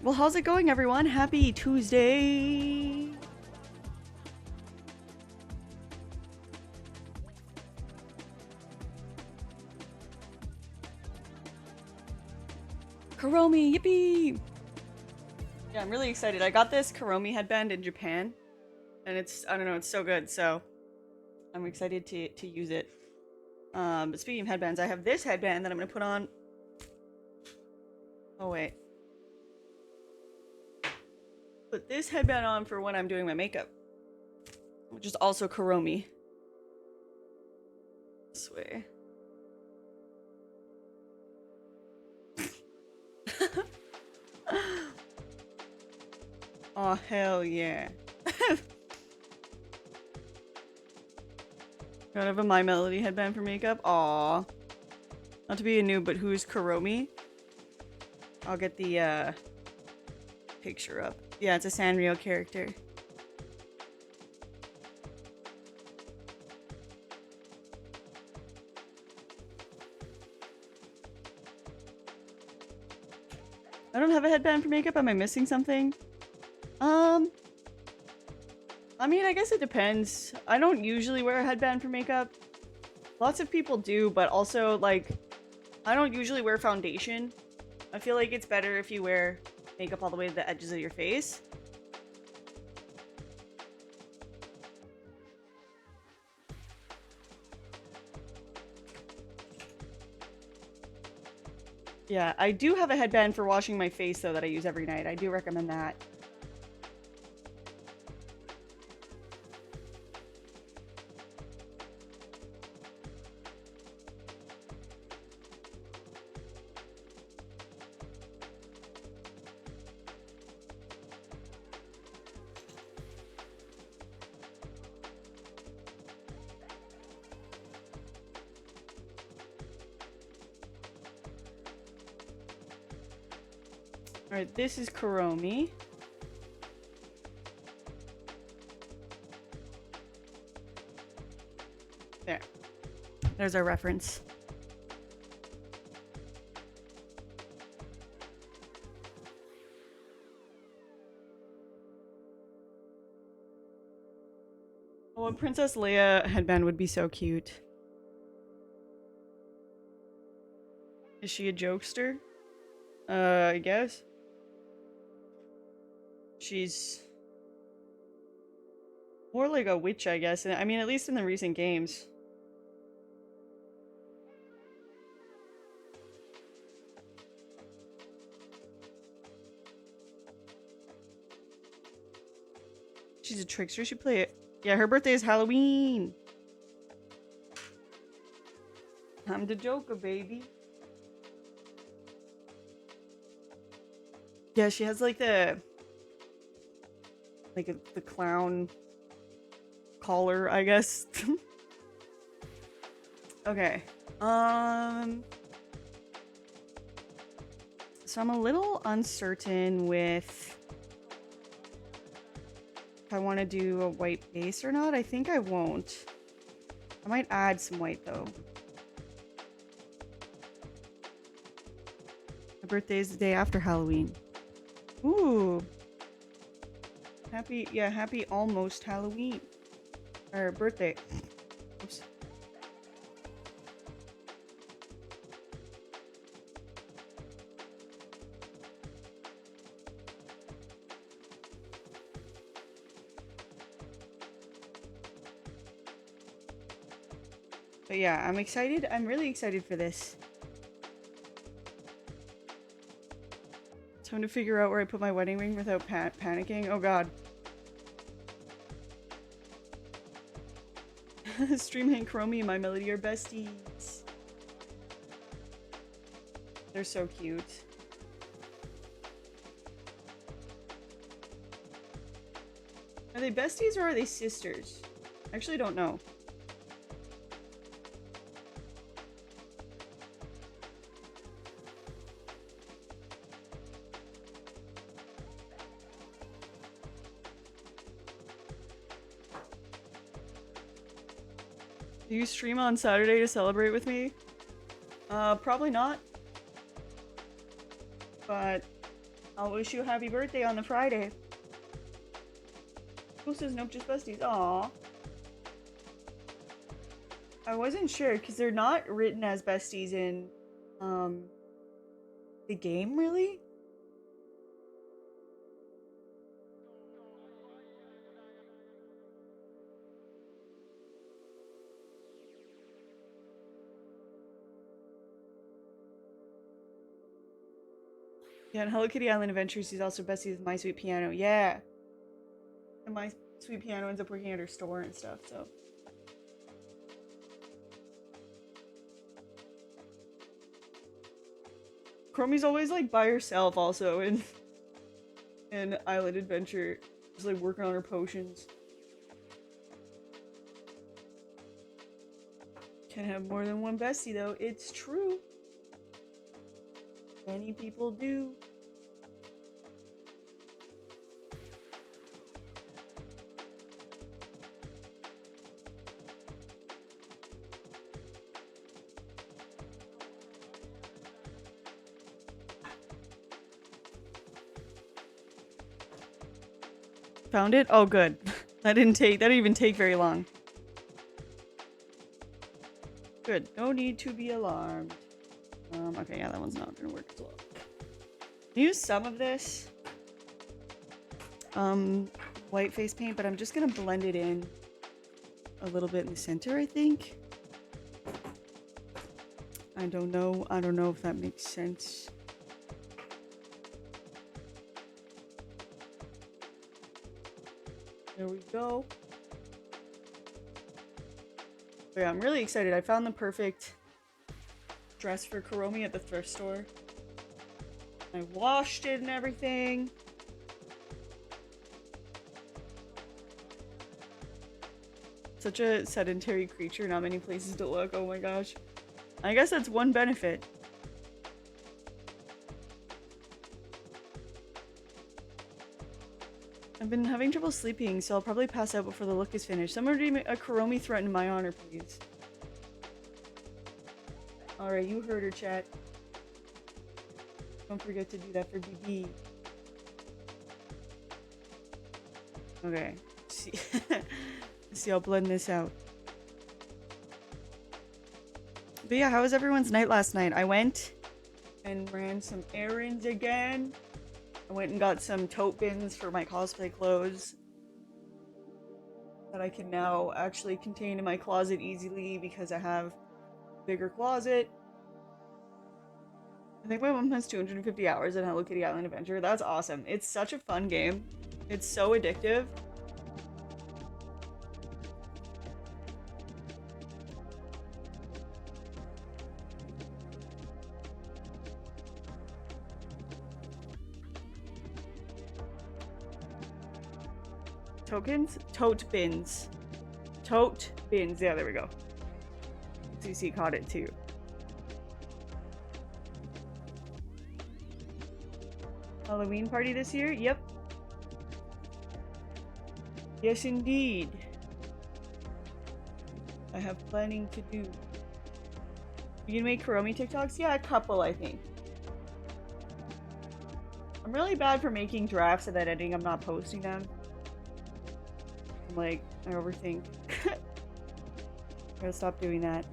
Well, how's it going, everyone? Happy Tuesday! Kuromi, yippee! Yeah, I'm really excited. I got this Kuromi headband in Japan, and I don't know, it's so good, so I'm excited to use it. But speaking of headbands, I have this headband that I'm gonna put on. Oh, wait. Put this headband on for when I'm doing my makeup, which is also Kuromi. This way. Oh, hell yeah. Gotta have a My Melody headband for makeup. Aww. Not to be a noob, but who's Kuromi? I'll get the picture up. Yeah, it's a Sanrio character. I don't have a headband for makeup. Am I missing something? I mean, I guess it depends. I don't usually wear a headband for makeup. Lots of people do, but also, like, I don't usually wear foundation. I feel like it's better if you wear makeup all the way to the edges of your face. Yeah, I do have a headband for washing my face, though, that I use every night. I do recommend that. Alright, this is Kuromi. There. There's our reference. Oh, a Princess Leia headband would be so cute. Is she a jokester? I guess. She's more like a witch, I guess. I mean, at least in the recent games. She's a trickster. She play it. Yeah, her birthday is Halloween. I'm the Joker, baby. Yeah, she has like the the clown collar, I guess. Okay. So I'm a little uncertain with if I want to do a white base or not. I think I won't. I might add some white though. My birthday is the day after Halloween. Ooh. Happy almost Halloween. Or birthday. Oops. But yeah, I'm excited. I'm really excited for this. Time to figure out where I put my wedding ring without panicking. Oh god. Stream and Kuromi and My Melody are besties. They're so cute. Are they besties or are they sisters? I actually don't know. Do you stream on Saturday to celebrate with me? Probably not. But I'll wish you a happy birthday on the Friday. Who says nope, just besties? Aww. I wasn't sure because they're not written as besties in the game, really. Yeah, and Hello Kitty Island Adventures, he's also besties with My Sweet Piano. Yeah. And My Sweet Piano ends up working at her store and stuff, so. Kuromi's always like by herself also in Island Adventure. Just like working on her potions. Can't have more than one bestie though, it's true. Many people do. Found it? Oh, good. That didn't even take very long. Good. No need to be alarmed. Okay, yeah, that one's not gonna work as well. Use some of this white face paint, but I'm just gonna blend it in a little bit in the center, I think. I don't know if that makes sense. There we go. But yeah, I'm really excited. I found the perfect dress for Kuromi at the thrift store. I washed it and everything. Such a sedentary creature, not many places to look. Oh my gosh. I guess that's one benefit. I've been having trouble sleeping, so I'll probably pass out before the look is finished. Someone do a Kuromi threat in my honor, please. Alright, you heard her, chat. Don't forget to do that for BB. Okay. Let's see. Let's see, I'll blend this out. But yeah, how was everyone's night last night? I went and ran some errands again. I went and got some tote bins for my cosplay clothes that I can now actually contain in my closet easily because I have a bigger closet. I think my mom has 250 hours in Hello Kitty Island Adventure. That's awesome. It's such a fun game. It's so addictive. Tokens? Tote bins. Tote bins. Yeah, there we go. CC caught it too. Halloween party this year? Yep. Yes, indeed. I have planning to do. You can make Kuromi TikToks? Yeah, a couple, I think. I'm really bad for making drafts and then editing. I'm not posting them. I'm like, I overthink. I gotta stop doing that.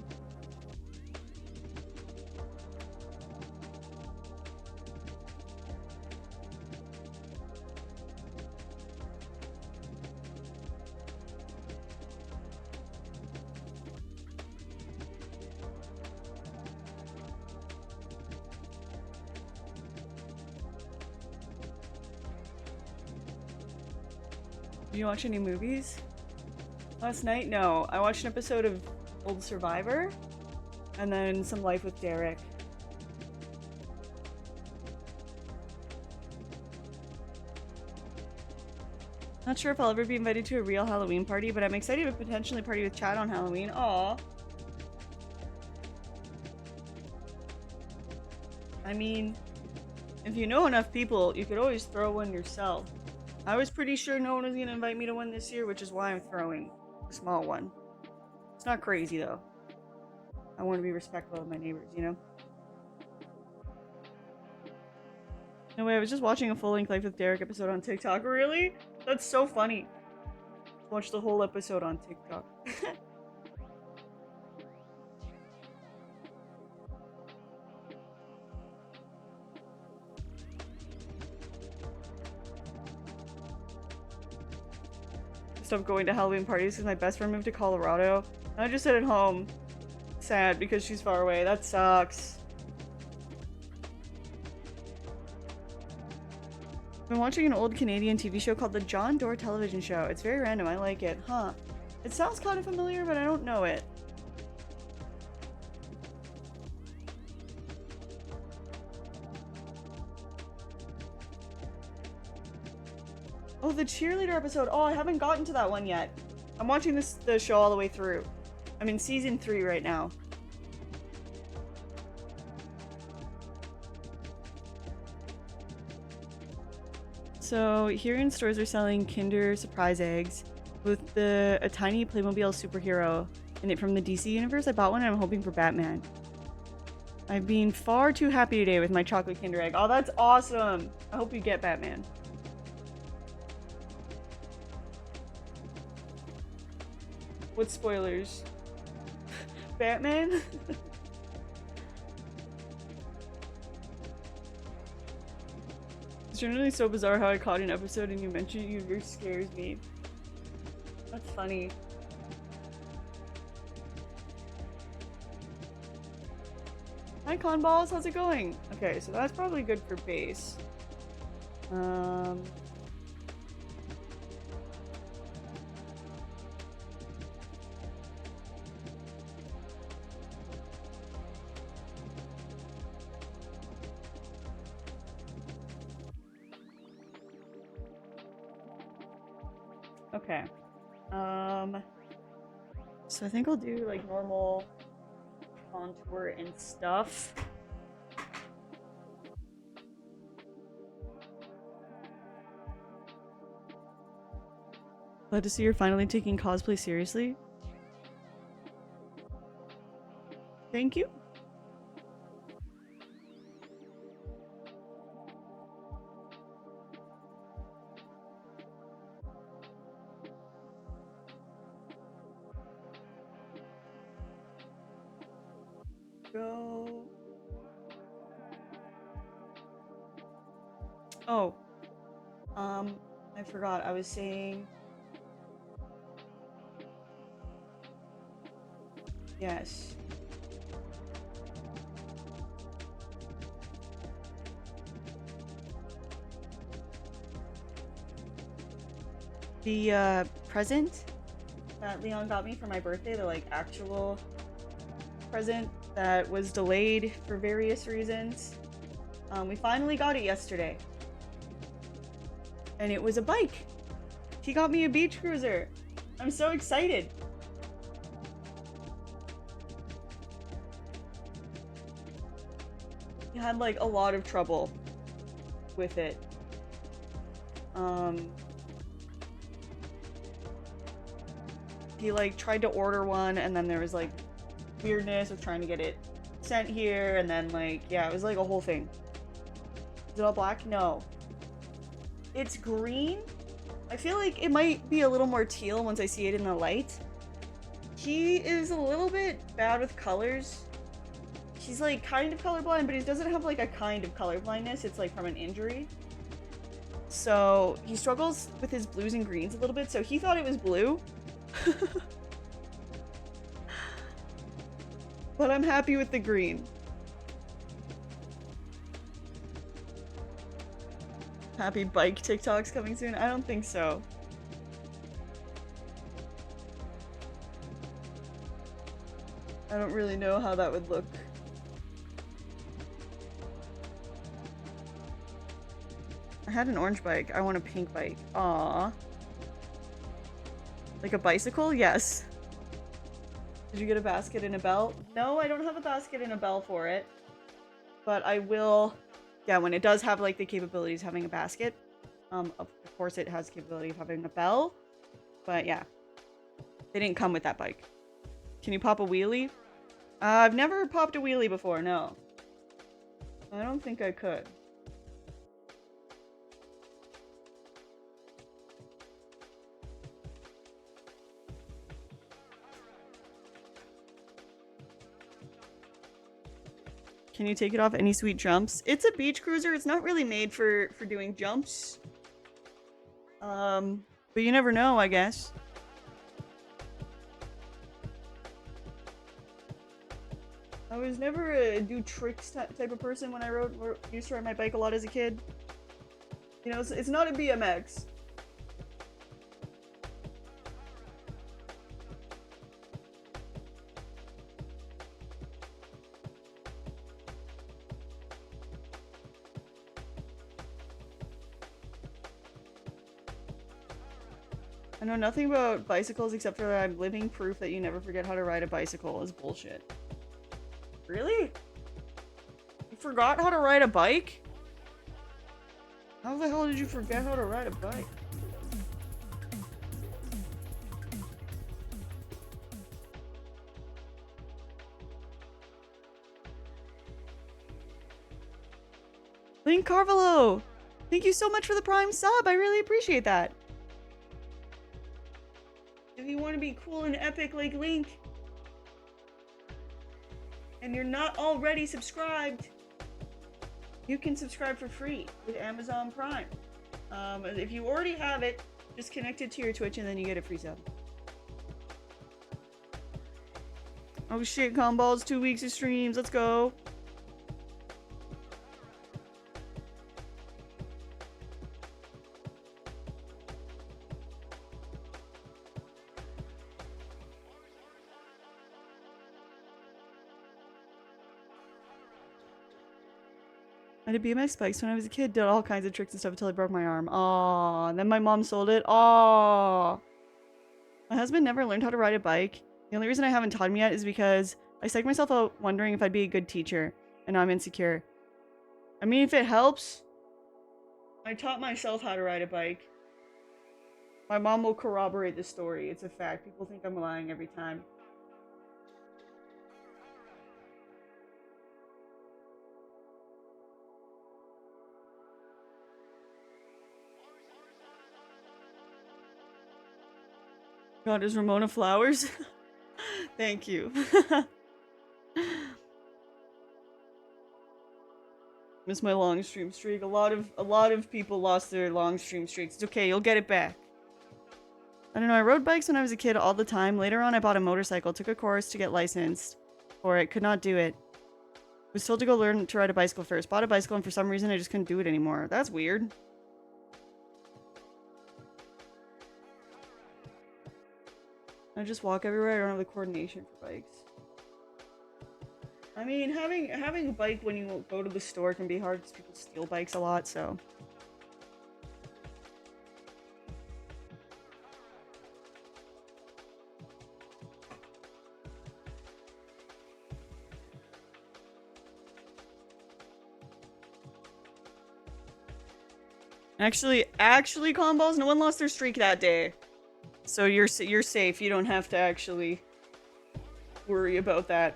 Did you watch any movies? Last night? No. I watched an episode of Old Survivor, and then some Life with Derek. Not sure if I'll ever be invited to a real Halloween party, but I'm excited to potentially party with Chad on Halloween. Aww. I mean, if you know enough people, you could always throw one yourself. I was pretty sure no one was going to invite me to one this year, which is why I'm throwing a small one. It's not crazy, though. I want to be respectful of my neighbors, you know? No way, I was just watching a full-length Life with Derek episode on TikTok. Really? That's so funny. Watch the whole episode on TikTok. Stopped going to Halloween parties because my best friend moved to Colorado. And I just sit at home. Sad because she's far away. That sucks. I've been watching an old Canadian TV show called The John Doerr Television Show. It's very random. I like it. Huh. It sounds kind of familiar, but I don't know it. Oh, the cheerleader episode. Oh, I haven't gotten to that one yet. I'm watching the show all the way through. I'm in season 3 right now. So here in stores are selling Kinder Surprise eggs with a tiny Playmobil superhero in it from the DC universe. I bought one and I'm hoping for Batman. I've been far too happy today with my chocolate Kinder egg. Oh, that's awesome. I hope you get Batman. What spoilers? Batman? It's generally so bizarre how I caught an episode and you mentioned it universe scares me. That's funny. Hi Conballs, how's it going? Okay, so that's probably good for base. Okay. So I think I'll do like normal contour and stuff. Glad to see you're finally taking cosplay seriously. Thank you. Go. Oh. I forgot. I was saying. Yes. The present that Leon got me for my birthday, the like actual present that was delayed for various reasons. We finally got it yesterday. And it was a bike. He got me a beach cruiser. I'm so excited. He had like a lot of trouble with it. He like tried to order one and then there was like weirdness of trying to get it sent here and then like, yeah, it was like a whole thing. Is it all black? No. It's green. I feel like it might be a little more teal once I see it in the light. He is a little bit bad with colors. He's like kind of colorblind, but he doesn't have like a kind of colorblindness. It's like from an injury. So he struggles with his blues and greens a little bit. So he thought it was blue. But I'm happy with the green. Happy bike TikToks coming soon? I don't think so. I don't really know how that would look. I had an orange bike. I want a pink bike. Aww. Like a bicycle? Yes. Did you get a basket and a bell? No, I don't have a basket and a bell for it. But I will... Yeah, when it does have like the capabilities of having a basket. Of course it has the capability of having a bell. But yeah. They didn't come with that bike. Can you pop a wheelie? I've never popped a wheelie before, no. I don't think I could. Can you take it off any sweet jumps? It's a beach cruiser. It's not really made for doing jumps. But you never know, I guess. I was never a do tricks type of person when I used to ride my bike a lot as a kid. You know, it's not a BMX. I know nothing about bicycles except for that I'm living proof that you never forget how to ride a bicycle is bullshit. Really? You forgot how to ride a bike? How the hell did you forget how to ride a bike? Link Carvalho! Thank you so much for the Prime sub, I really appreciate that. If you want to be cool and epic like Link, and you're not already subscribed, you can subscribe for free with Amazon Prime. If you already have it, just connect it to your Twitch and then you get a free sub. Oh shit, Comballs, 2 weeks of streams, let's go. I did BMX bikes when I was a kid, did all kinds of tricks and stuff until I broke my arm. Aww, and then my mom sold it. Aww. My husband never learned how to ride a bike. The only reason I haven't taught him yet is because I psyched myself out wondering if I'd be a good teacher, and now I'm insecure. I mean, if it helps, I taught myself how to ride a bike. My mom will corroborate this story. It's a fact. People think I'm lying every time. God, is Ramona flowers? Thank you. Miss my long stream streak. A lot of people lost their long stream streaks. It's okay, you'll get it back. I don't know, I rode bikes when I was a kid all the time. Later on I bought a motorcycle, took a course to get licensed for it, could not do it. Was told to go learn to ride a bicycle first. Bought a bicycle and for some reason I just couldn't do it anymore. That's weird. I just walk everywhere. I don't have the coordination for bikes. I mean, having a bike when you go to the store can be hard because people steal bikes a lot, so. Actually, Comballs, no one lost their streak that day. So you're safe. You don't have to actually worry about that.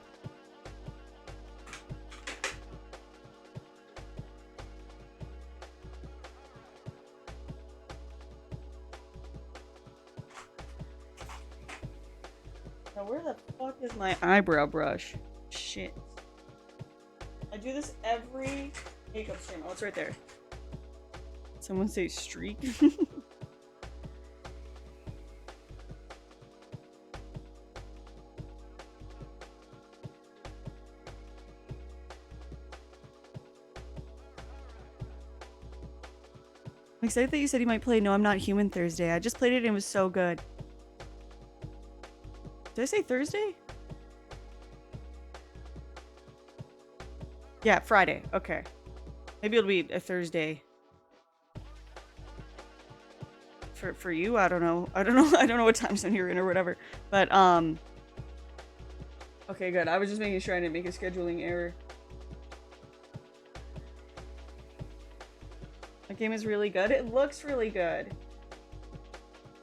Now where the fuck is my eyebrow brush? Shit. I do this every makeup stream. Oh, it's right there. Someone say streak? I'm excited that you said you might play No I'm Not Human Thursday. I just played it and it was so good. Did I say Thursday? Yeah, Friday. Okay. Maybe it'll be a Thursday. For you? I don't know. I don't know what time zone you're in or whatever. But, okay, good. I was just making sure I didn't make a scheduling error. That game is really good. It looks really good.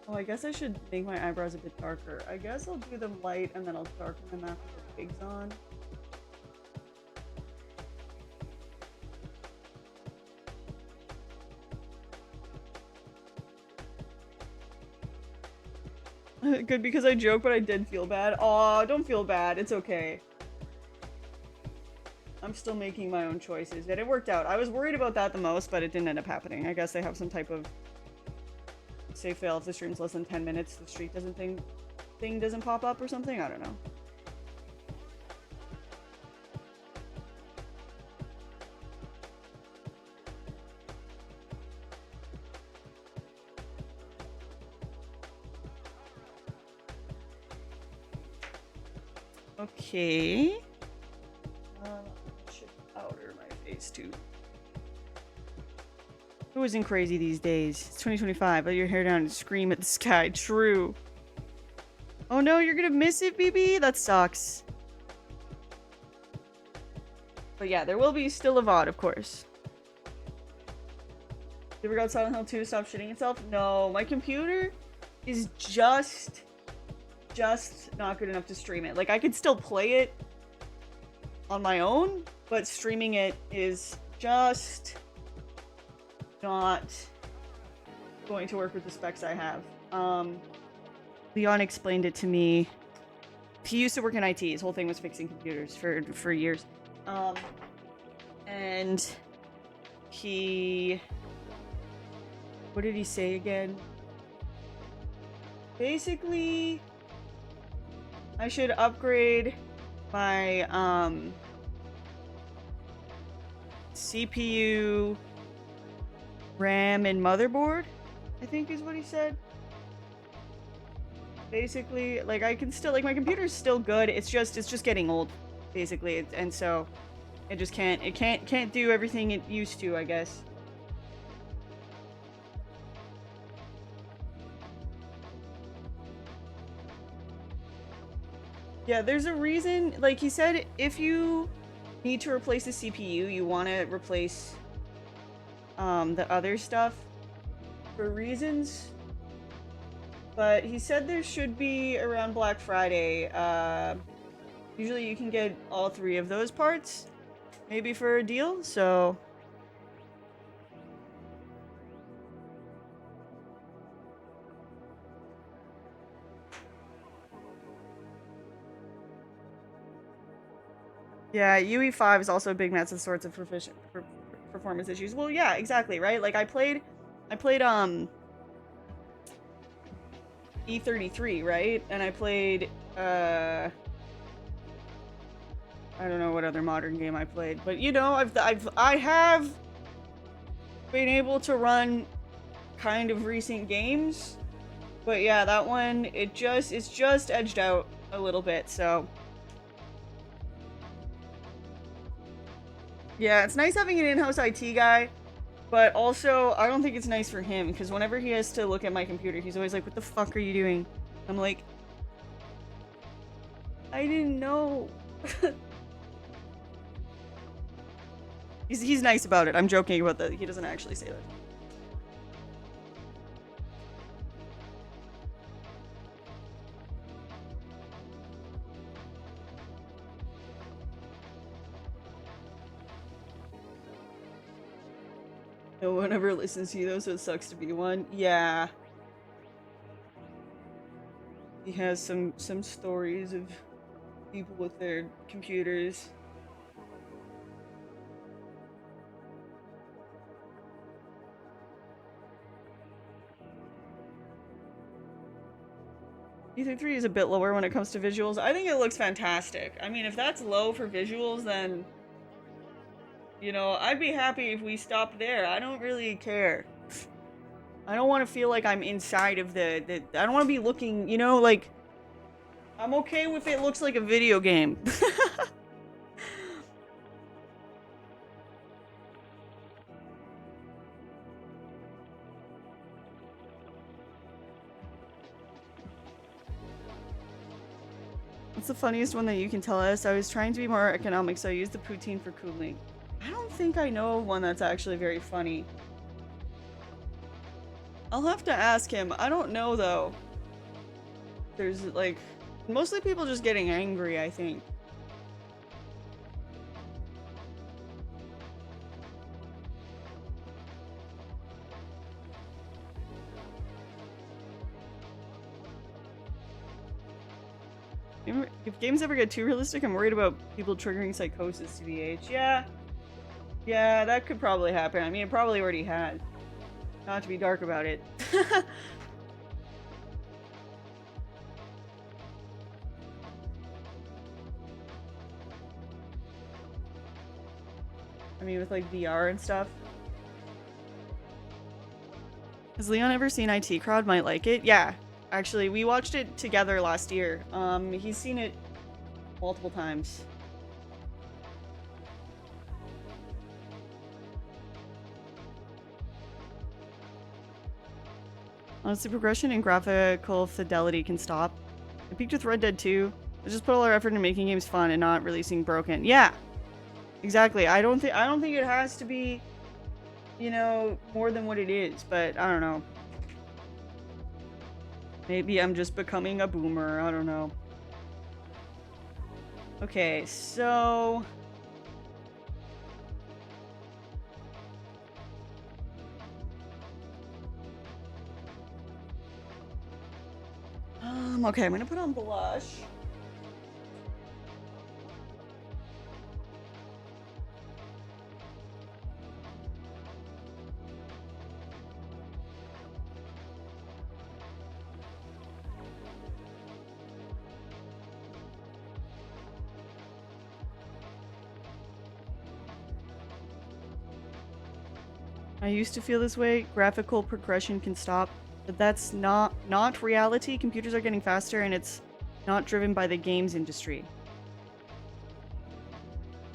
Oh, I guess I should make my eyebrows a bit darker. I guess I'll do them light and then I'll darken them after the wig's on. Good, because I joke, but I did feel bad. Aw, don't feel bad. It's okay. I'm still making my own choices, and it worked out. I was worried about that the most, but it didn't end up happening. I guess they have some type of save fail if the stream's less than 10 minutes, the streak doesn't thing doesn't pop up or something. I don't know. Okay. Should powder my face too. Who isn't crazy these days? It's 2025. Let your hair down and scream at the sky. True. Oh no, you're gonna miss it, BB? That sucks. But yeah, there will be still a VOD, of course. You ever got Silent Hill 2 stop shitting itself? No, my computer is just not good enough to stream it. Like, I could still play it on my own, but streaming it is just not going to work with the specs I have. Leon explained it to me. He used to work in IT. His whole thing was fixing computers for years. And he... What did he say again? Basically, I should upgrade my CPU, RAM, and motherboard, I think is what he said. Basically, like, I can still, like, my computer's still good, it's just getting old, basically, and so it just can't do everything it used to, I guess. Yeah, there's a reason, like he said, if you need to replace the CPU, you want to replace the other stuff for reasons. But he said there should be around Black Friday. Usually you can get all 3 of those parts, maybe for a deal, so... Yeah, UE5 is also a big mess of sorts of performance issues. Well, yeah, exactly, right? Like, I played E33, right? And I played, I don't know what other modern game I played, but you know, I have been able to run kind of recent games, but yeah, that one, it's just edged out a little bit, so... Yeah, it's nice having an in-house IT guy, but also, I don't think it's nice for him, because whenever he has to look at my computer, he's always like, what the fuck are you doing? I'm like, I didn't know. He's nice about it. I'm joking about that. He doesn't actually say that. No one ever listens to you though, so it sucks to be one. Yeah. He has some stories of people with their computers. E3 is a bit lower when it comes to visuals. I think it looks fantastic. I mean, if that's low for visuals, then... You know, I'd be happy if we stopped there. I don't really care. I don't want to feel like I'm inside of the I don't want to be looking, you know, like... I'm okay if it looks like a video game. What's the funniest one that you can tell us? I was trying to be more economic, so I used the poutine for cooling. I don't think I know of one that's actually very funny. I'll have to ask him. I don't know, though. There's, like... Mostly people just getting angry, I think. If games ever get too realistic, I'm worried about people triggering psychosis to the age. Yeah. Yeah, that could probably happen. I mean, it probably already has. Not to be dark about it. I mean, with like VR and stuff. Has Leon ever seen IT Crowd? Might like it. Yeah, actually, we watched it together last year. He's seen it multiple times. Honestly, progression and graphical fidelity can stop. I peaked with Red Dead 2. Let's just put all our effort into making games fun and not releasing broken. Yeah, exactly. I don't think it has to be, you know, more than what it is. But I don't know. Maybe I'm just becoming a boomer. I don't know. Okay, so okay, I'm gonna put on blush. I used to feel this way. Graphical progression can stop, but that's not reality. Computers are getting faster and it's not driven by the games industry.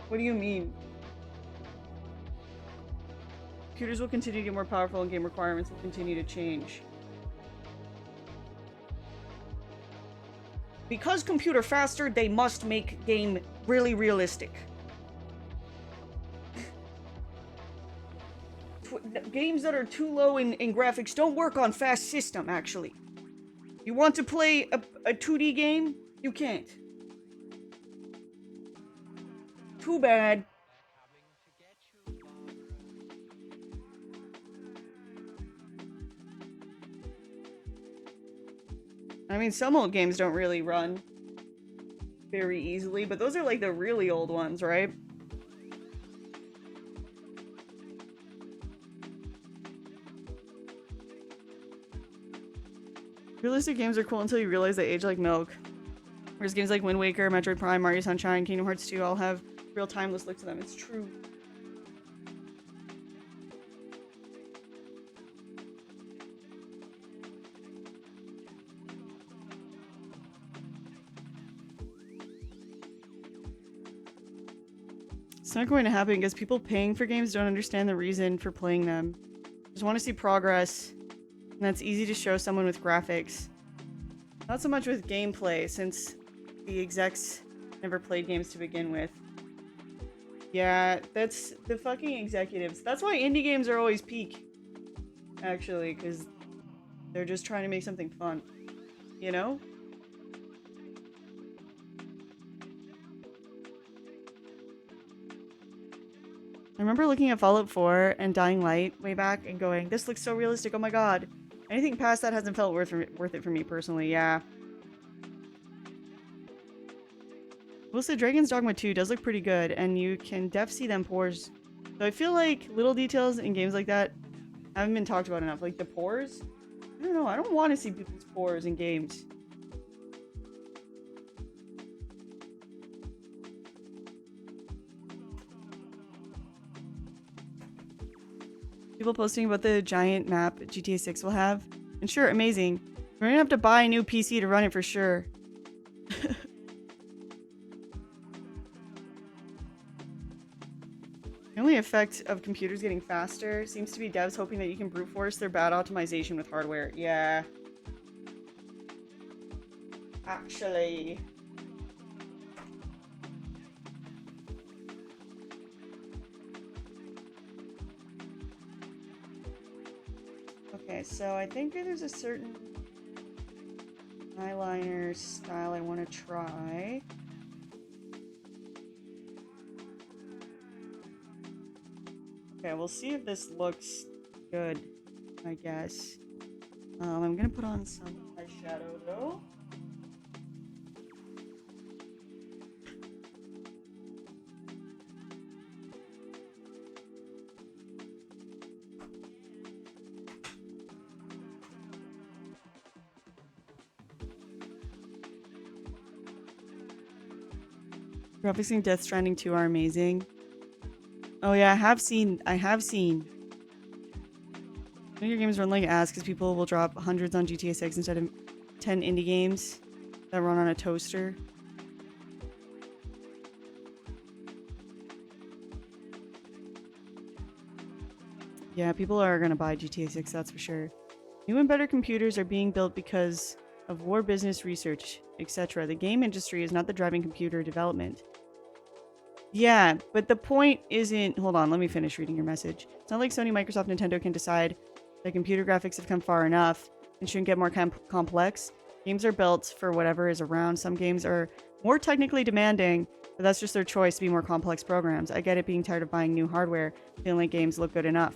What do you mean? Computers will continue to get more powerful and game requirements will continue to change. Because computer faster, they must make game really realistic. Games that are too low in graphics don't work on fast system, actually. You want to play a 2D game? You can't. Too bad. I mean, some old games don't really run very easily, but those are like the really old ones, right? Realistic games are cool until you realize they age like milk. Whereas games like Wind Waker, Metroid Prime, Mario Sunshine, Kingdom Hearts 2 all have real timeless look to them. It's true. It's not going to happen because people paying for games don't understand the reason for playing them. Just want to see progress, and that's easy to show someone with graphics. Not so much with gameplay, since the execs never played games to begin with. Yeah, that's the fucking executives. That's why indie games are always peak. Actually, because they're just trying to make something fun. You know? I remember looking at Fallout 4 and Dying Light way back and going, this looks so realistic, oh my god. Anything past that hasn't felt worth it for me personally, yeah. We'll say Dragon's Dogma 2 does look pretty good, and you can see them pores. So I feel like little details in games like that haven't been talked about enough. Like the pores? I don't know, I don't want to see people's pores in games. People posting about the giant map GTA 6 will have. And sure, amazing. We're gonna have to buy a new PC to run it for sure. The only effect of computers getting faster seems to be devs hoping that you can brute force their bad optimization with hardware. Yeah. Actually. Okay, so I think there's a certain eyeliner style I want to try. Okay, we'll see if this looks good, I guess. I'm gonna put on some eyeshadow though. Graphics in Death Stranding 2 are amazing. Oh yeah, I have seen. Your games run like ass because people will drop hundreds on GTA 6 instead of 10 indie games that run on a toaster. Yeah, people are gonna buy GTA 6, that's for sure. New and better computers are being built because of war business research, etc. The game industry is not the driving computer development. Yeah, but the point isn't... Hold on, let me finish reading your message. It's not like Sony, Microsoft, Nintendo can decide that computer graphics have come far enough and shouldn't get more complex. Games are built for whatever is around. Some games are more technically demanding, but that's just their choice to be more complex programs. I get it being tired of buying new hardware, feeling like games look good enough.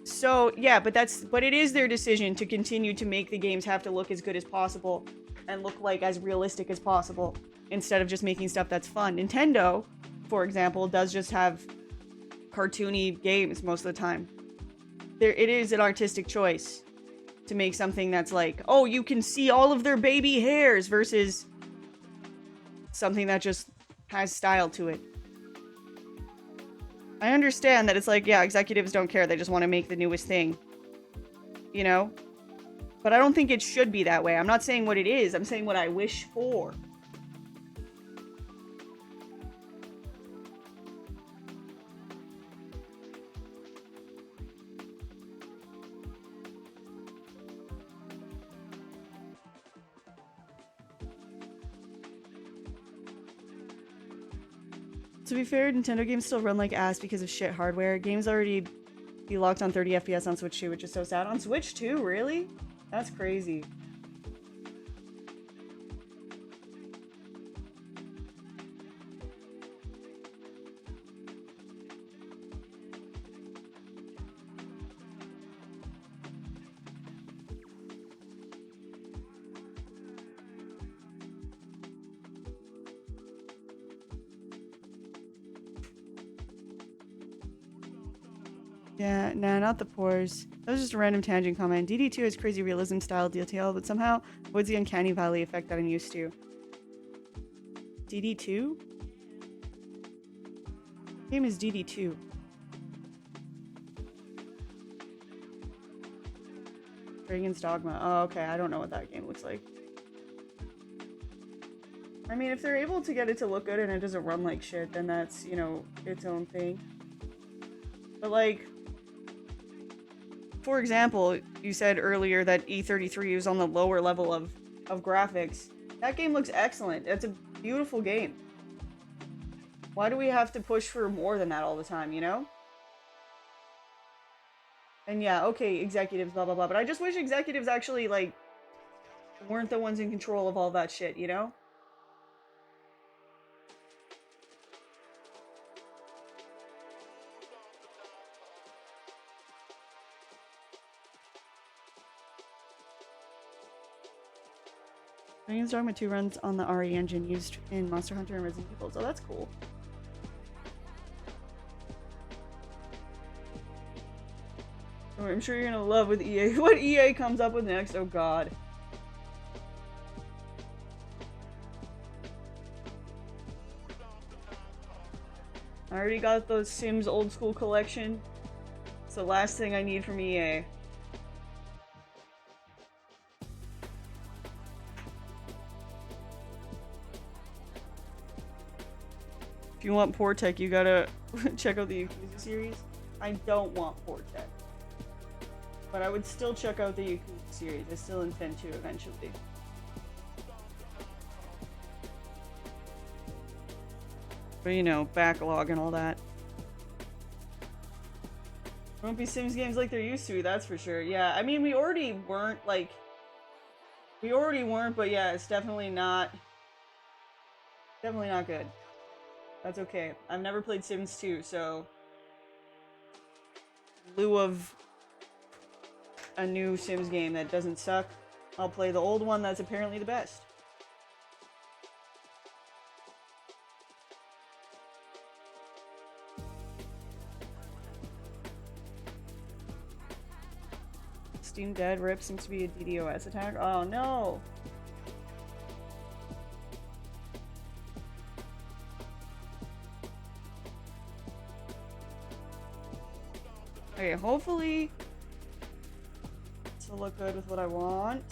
So, yeah, but it is their decision to continue to make the games have to look as good as possible and look like as realistic as possible instead of just making stuff that's fun. Nintendo, for example, does just have cartoony games most of the time. It is an artistic choice to make something that's like, oh, you can see all of their baby hairs versus something that just has style to it. I understand that it's like, yeah, executives don't care. They just want to make the newest thing. You know? But I don't think it should be that way. I'm not saying what it is. I'm saying what I wish for. To be fair, Nintendo games still run like ass because of shit hardware. Games already be locked on 30 FPS on Switch 2, which is so sad. On Switch 2? Really? That's crazy. Yeah, nah, not the pores. That was just a random tangent comment. DD2 has crazy realism style detail, but somehow avoids the uncanny valley effect that I'm used to. DD2? Game is DD2. Dragon's Dogma. Oh, okay. I don't know what that game looks like. I mean, if they're able to get it to look good and it doesn't run like shit, then that's, you know, its own thing. But, like, for example, you said earlier that E33 was on the lower level of graphics. That game looks excellent. It's a beautiful game. Why do we have to push for more than that all the time, you know? And yeah, okay, executives, blah, blah, blah. But I just wish executives actually, like, weren't the ones in control of all that shit, you know? Dragon's Dogma 2 runs on the RE engine used in Monster Hunter and Resident Evil, so that's cool. Oh, I'm sure you're gonna love with EA. What EA comes up with next? Oh god. I already got the Sims old school collection. It's the last thing I need from EA. If you want poor tech, you gotta check out the Yakuza series. I don't want poor tech. But I would still check out the Yakuza series. I still intend to eventually. But you know, backlog and all that. Won't be Sims games like they're used to, that's for sure. Yeah, I mean, we already weren't, but yeah, it's definitely not good. That's okay. I've never played Sims 2, so in lieu of a new Sims game that doesn't suck, I'll play the old one that's apparently the best. Steam Dead RIP seems to be a DDoS attack. Oh no! Okay, hopefully this will look good with what I want.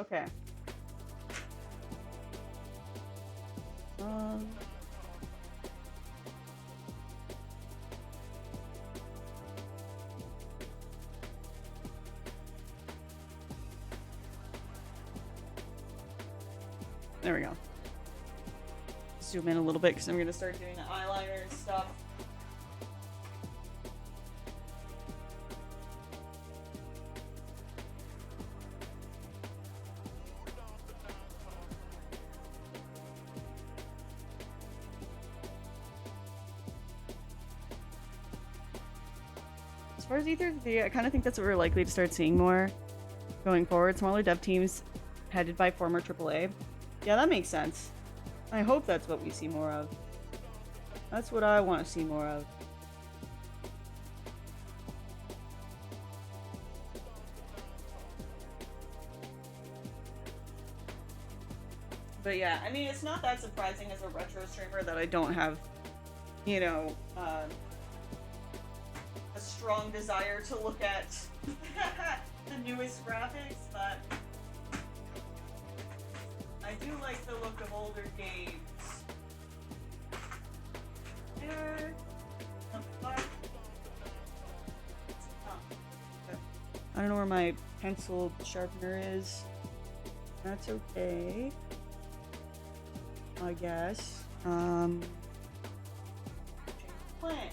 Okay. There we go. Zoom in a little bit because I'm gonna start doing the eyeliner and stuff. As far as E3, I kind of think that's what we're likely to start seeing more going forward. Smaller dev teams headed by former AAA. Yeah, that makes sense. I hope that's what we see more of. That's what I want to see more of. But yeah, I mean, it's not that surprising as a retro streamer that I don't have, you know, a strong desire to look at the newest graphics, but I do like the look of older games. There. I don't know where my pencil sharpener is. That's okay. I guess. Change plant.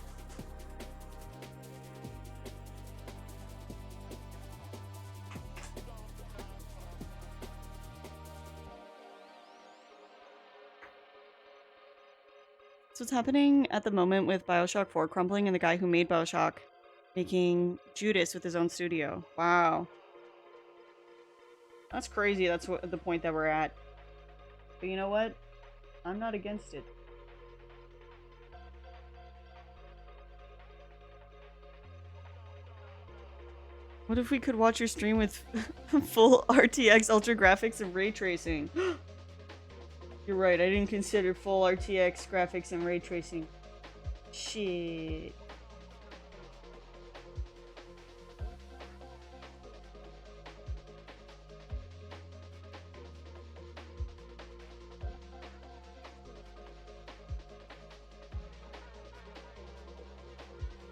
So what's happening at the moment with BioShock 4 crumbling and the guy who made BioShock making Judas with his own studio. Wow. That's crazy. That's what the point that we're at. But you know what? I'm not against it. What if we could watch your stream with full RTX ultra graphics and ray tracing? You're right, I didn't consider full RTX graphics and ray tracing. Shit.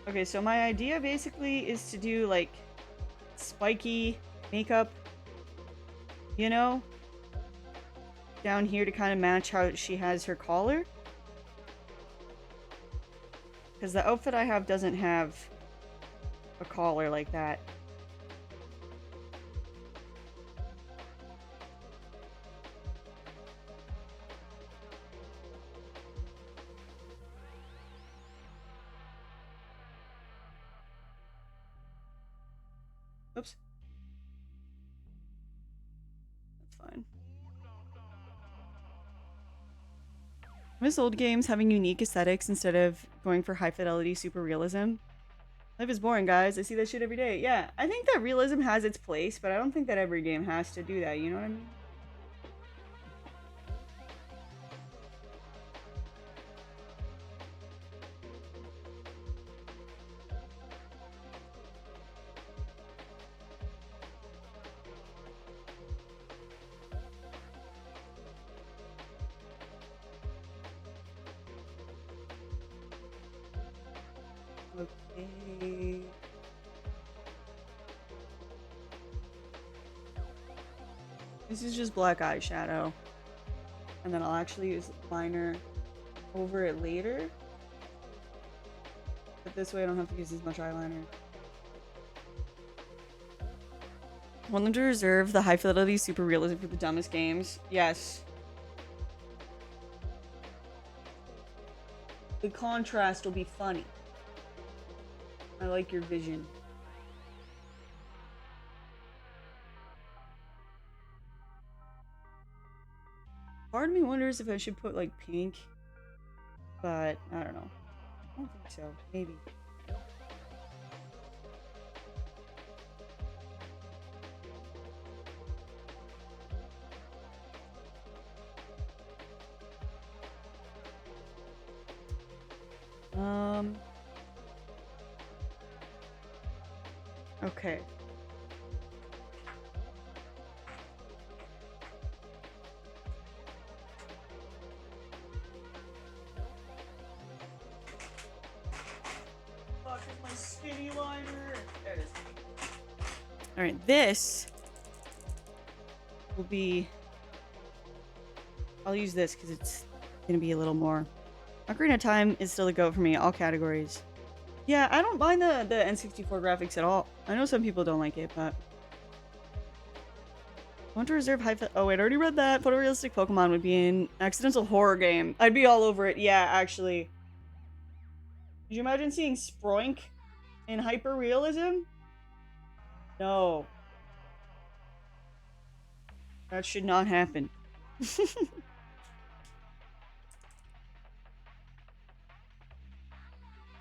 Okay, so my idea basically is to do like spiky makeup, you know? Down here to kind of match how she has her collar. Because the outfit I have doesn't have a collar like that. Oops. That's fine. Miss old games having unique aesthetics instead of going for high fidelity super realism. Life is boring, guys. I see that shit every day. Yeah, I think that realism has its place, but I don't think that every game has to do that, you know what I mean? Okay. This is just black eyeshadow. And then I'll actually use liner over it later. But this way I don't have to use as much eyeliner. Want them to reserve the high fidelity super realism for the dumbest games? Yes. The contrast will be funny. I like your vision. Part of me wonders if I should put like pink, but I don't know. I don't think so. Maybe. Okay. Fuck is my skinny liner? There it is. Alright, this will be... I'll use this because it's gonna be a little more... Ocarina of Time is still the GOAT for me, all categories. Yeah, I don't mind the N64 graphics at all. I know some people don't like it, but... I want to reserve high... Oh wait, I already read that. Photorealistic Pokemon would be an accidental horror game. I'd be all over it. Yeah, actually. Could you imagine seeing Sproink in hyper-realism? No. That should not happen.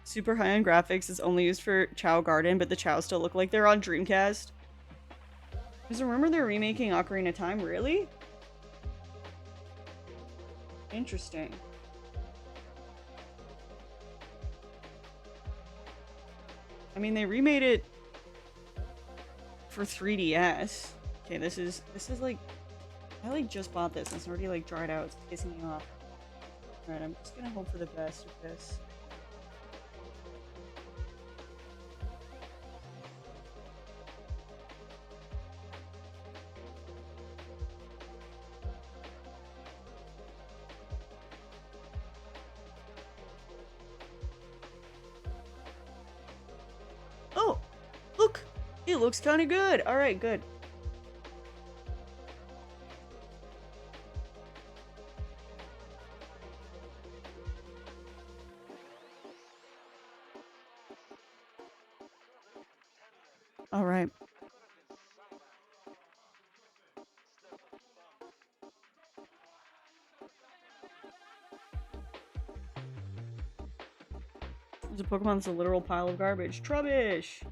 Super high-end graphics is only used for Chao Garden, but the Chao still look like they're on Dreamcast. Because remember they're remaking Ocarina of Time, really? Interesting. I mean, they remade it for 3DS. Okay, this is like... I like just bought this and it's already like dried out. It's pissing me off. Alright, I'm just gonna hope for the best with this. Oh! Look! It looks kinda good! Alright, good. Alright. There's a Pokemon that's a literal pile of garbage. Trubbish!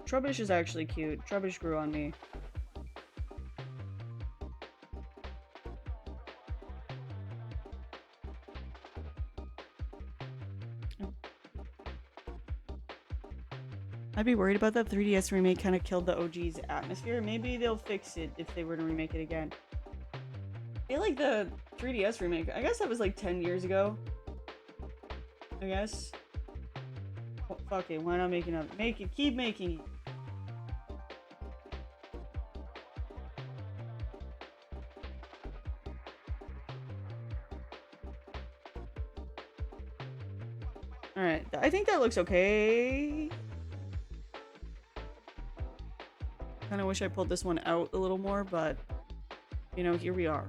Trubbish is actually cute. Trubbish grew on me. I'd be worried about that 3DS remake kind of killed the OG's atmosphere. Maybe they'll fix it if they were to remake it again. I feel like the 3DS remake, I guess that was like 10 years ago. I guess. Well, fuck it, why not make another? Make it, keep making it. Alright, I think that looks okay. Kinda wish I pulled this one out a little more, but, you know, here we are.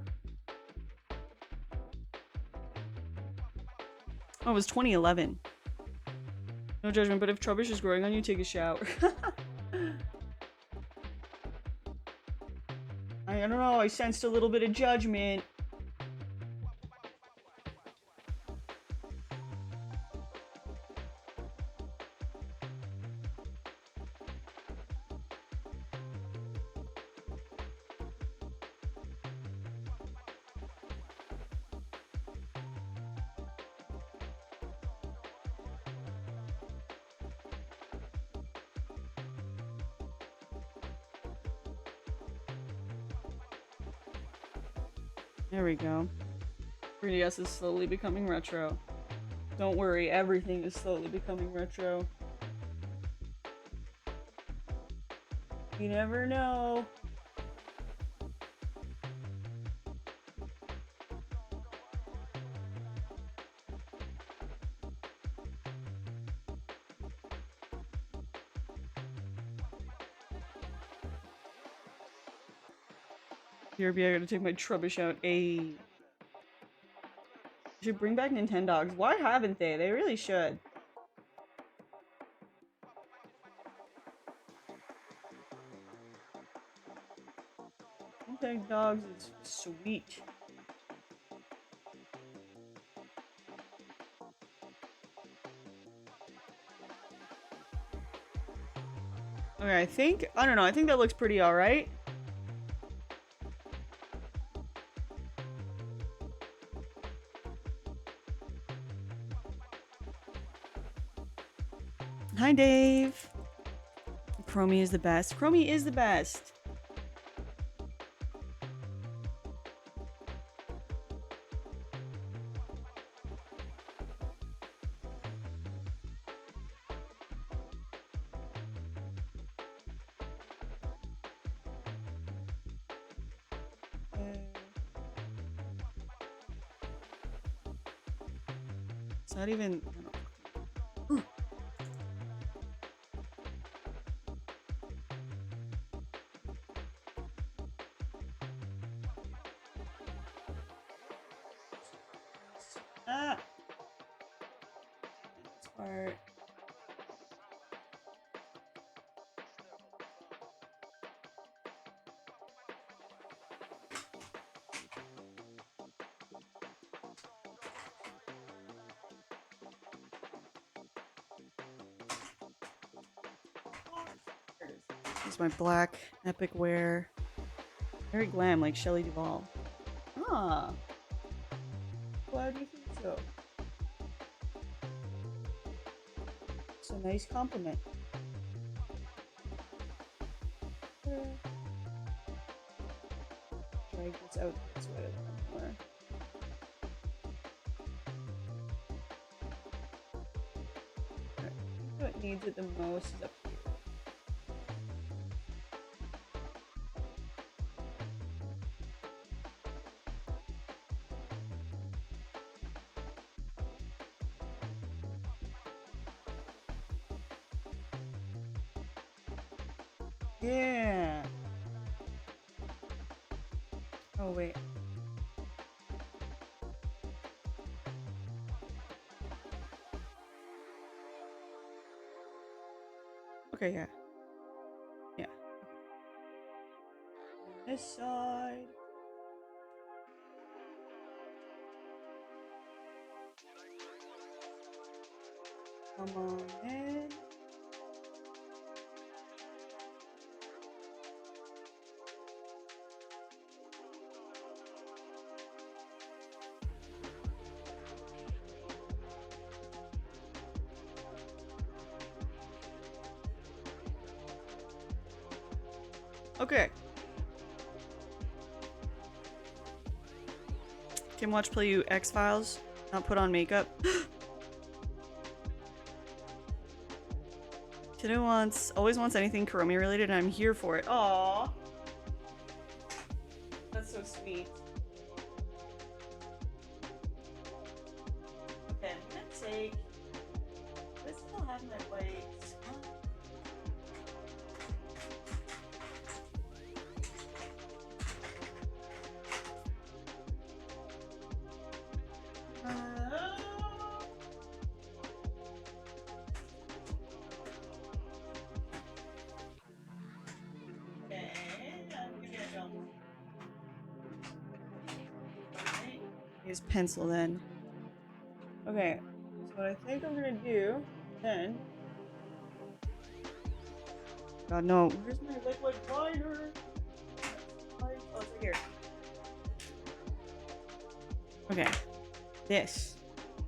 Oh, it was 2011. No judgment, but if Trubbish is growing on you, take a shower. I don't know, I sensed a little bit of judgment. There we go. 3DS is slowly becoming retro. Don't worry, everything is slowly becoming retro. You never know. BRB, I gotta take my Trubbish out. Ayy. Should bring back Nintendogs. Why haven't they? They really should. Nintendogs is sweet. Okay, I don't know, I think that looks pretty alright. Hi, Dave. Kuromi is the best. Kuromi is the best. It's not even... Ah! This part. This is my black epic wear. Very glam, like Shelley Duvall. Ah. Glad you think so. It's a nice compliment. Drag this out this way a little more. Right. What needs it the most is up here. Yeah. Oh wait. Okay, yeah. Yeah. This side. Come on in. Okay. Can watch play you X-Files, not put on makeup. Kiddo always wants anything Kuromi related, and I'm here for it. Aww. That's so sweet. Okay, I'm gonna take... I still have my weights. Use pencil then. Okay, so what I think I'm gonna do then. God no, where's my liquid liner? Oh, it's right here. Okay, this.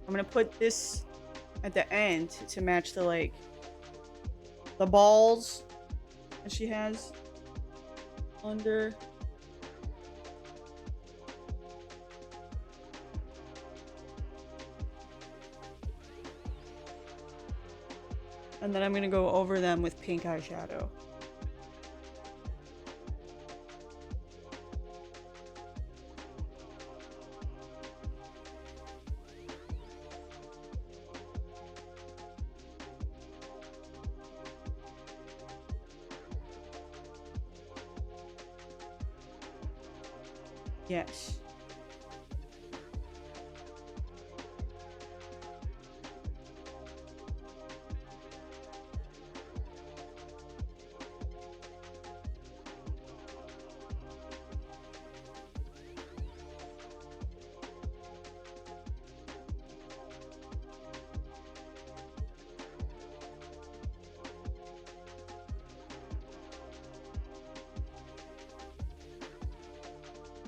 I'm gonna put this at the end to match the like the balls that she has under. And then I'm gonna go over them with pink eyeshadow. Yes.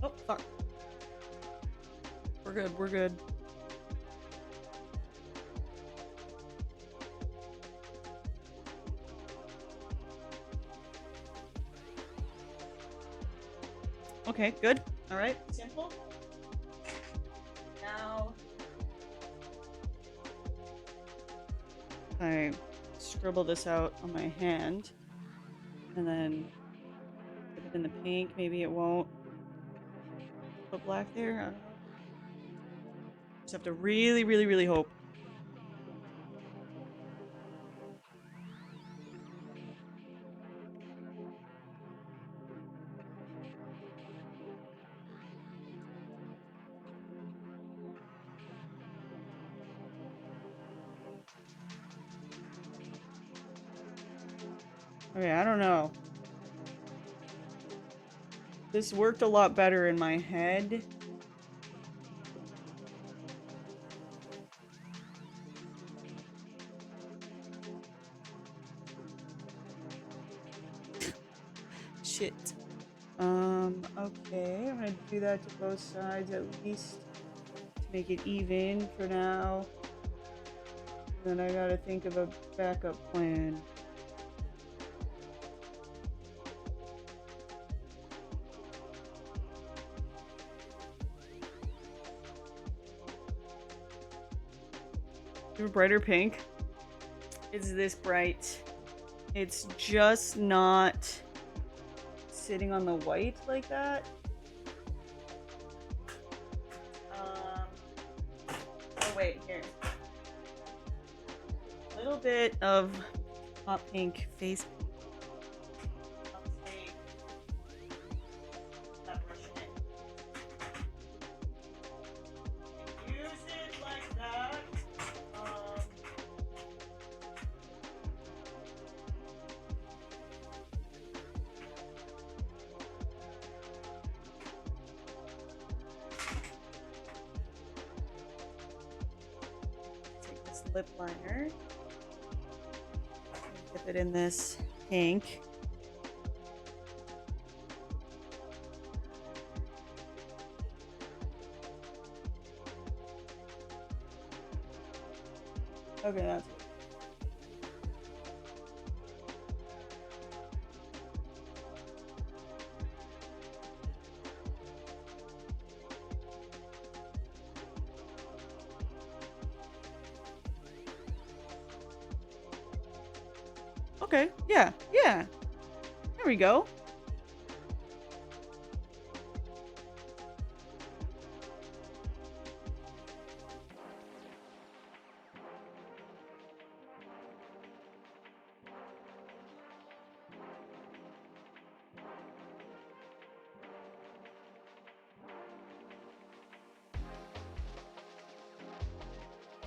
Oh, fuck. We're good, we're good. Okay, good. All right, simple. Now, I scribble this out on my hand, and then dip it in the pink. Maybe it won't put black there. I don't know. Just have to really, really, really hope. Okay, I don't know. This worked a lot better in my head. Shit. Okay, I'm gonna do that to both sides at least to make it even for now. Then I gotta think of a backup plan. Do a brighter pink. It's this bright. It's just not sitting on the white like that. Oh wait, here. A little bit of hot pink face. Not brushing it. Use it like that. Take this lip liner. Dip it in this pink. Okay, that's it. Okay, yeah. There we go.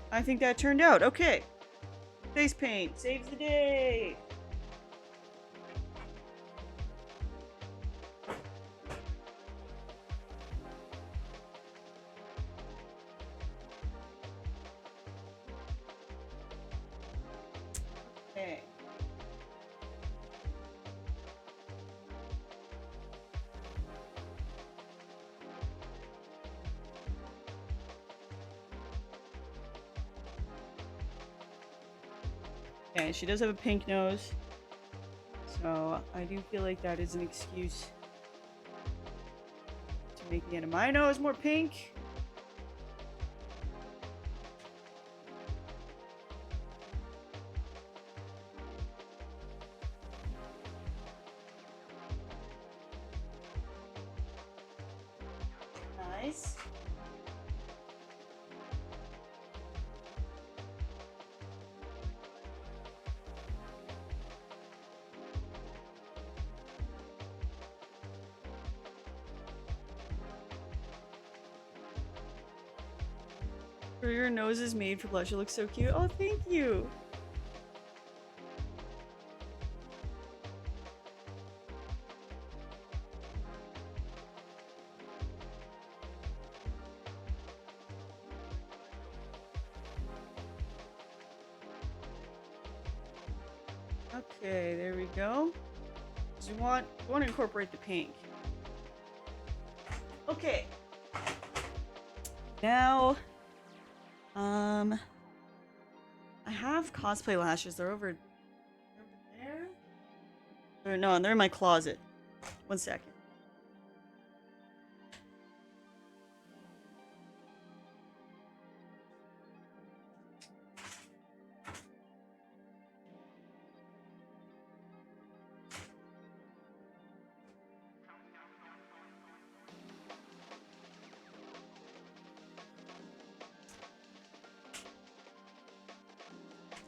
I think that turned out. Okay. Face paint saves the day. Okay. Okay, she does have a pink nose. So I do feel like that is an excuse to make the end of my nose more pink. Nice. Your nose is made for blush. It looks so cute. Oh, thank you. Okay, there we go. So we want to incorporate the pink. Okay. Now, I have cosplay lashes. They're over there. No, they're in my closet. One second.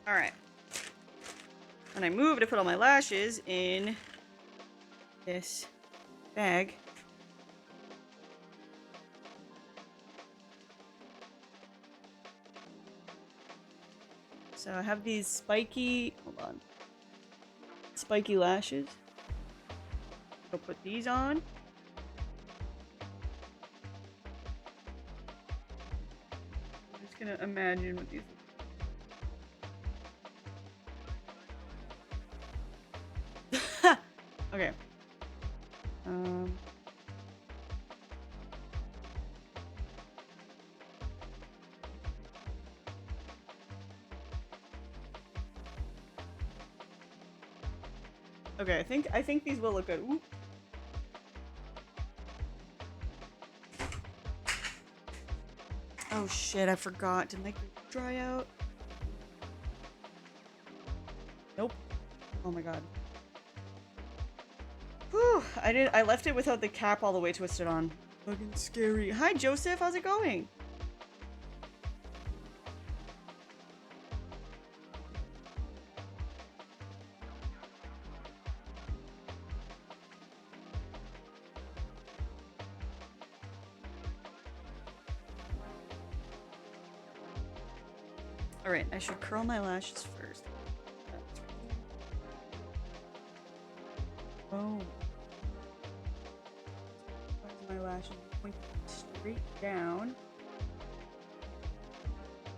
Alright. When I move to put all my lashes in this bag. So I have these spiky, hold on, spiky lashes. I'll put these on. I'm just gonna imagine what these. Okay. Okay, I think these will look good. Ooh. Oh shit, I forgot. Did my glue dry out? Nope. Oh my god. Whew, I left it without the cap all the way twisted on. Fucking scary. Hi Joseph, how's it going? Alright, I should curl my lashes first. Oh. My lashes pointing straight down.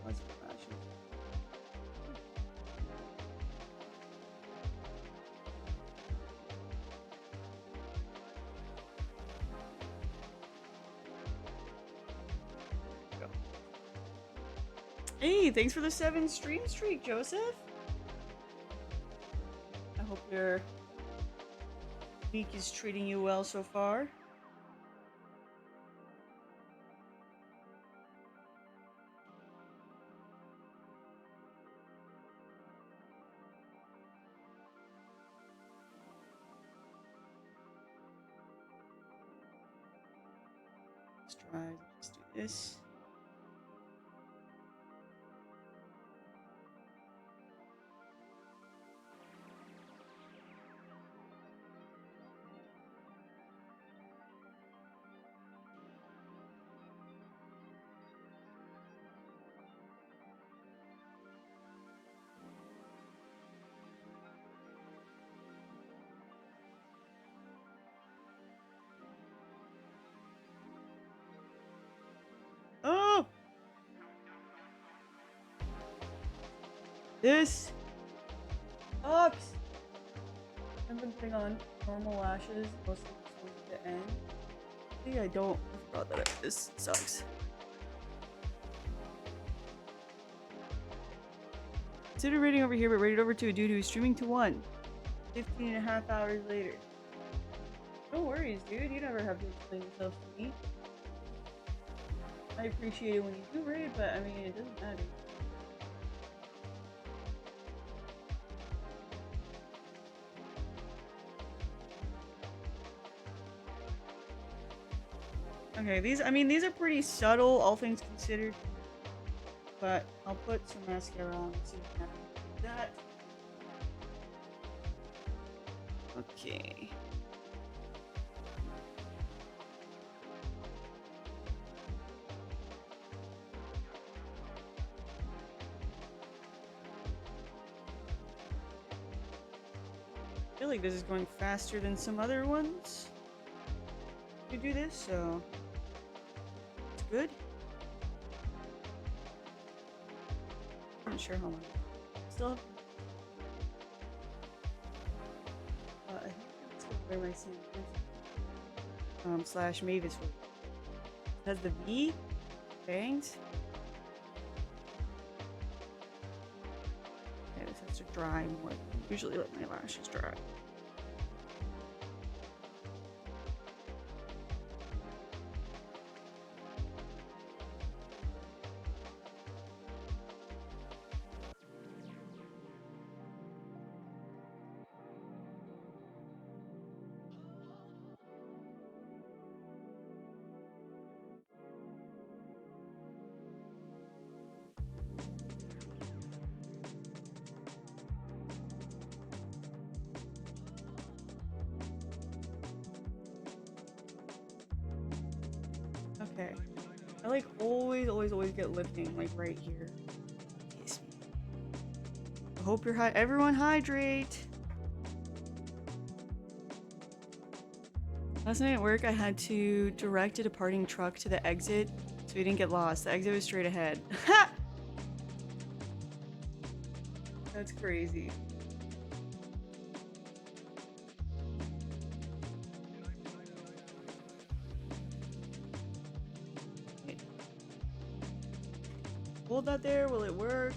What's my lashes? Go. Hey, thanks for the 7 stream streak, Joseph. I hope your week is treating you well so far. Let's try. Let's do this. Oh! This sucks! I've been putting on normal lashes mostly towards the end. I think I don't. I forgot that this sucks. Consider rating over here, but rate it over to a dude who's streaming to 1. 15.5 hours later. No worries, dude. You never have to explain yourself to me. I appreciate it when you do raid, but I mean, it doesn't matter. Okay, these are pretty subtle, all things considered. But I'll put some mascara on and see what happens with that. Okay. I feel like this is going faster than some other ones. You do this, so it's good. I'm not sure how long. Still have. I think that's where my scene is. Slash Mavis. Has the V bangs. Okay, this has to dry more. Usually let my lashes dry. Okay. I like always get lifting like right here. Kiss me. I hope you're everyone hydrate. Last night at work I had to direct a departing truck to the exit so we didn't get lost. The exit was straight ahead. Ha! That's crazy. Hold that there, will it work?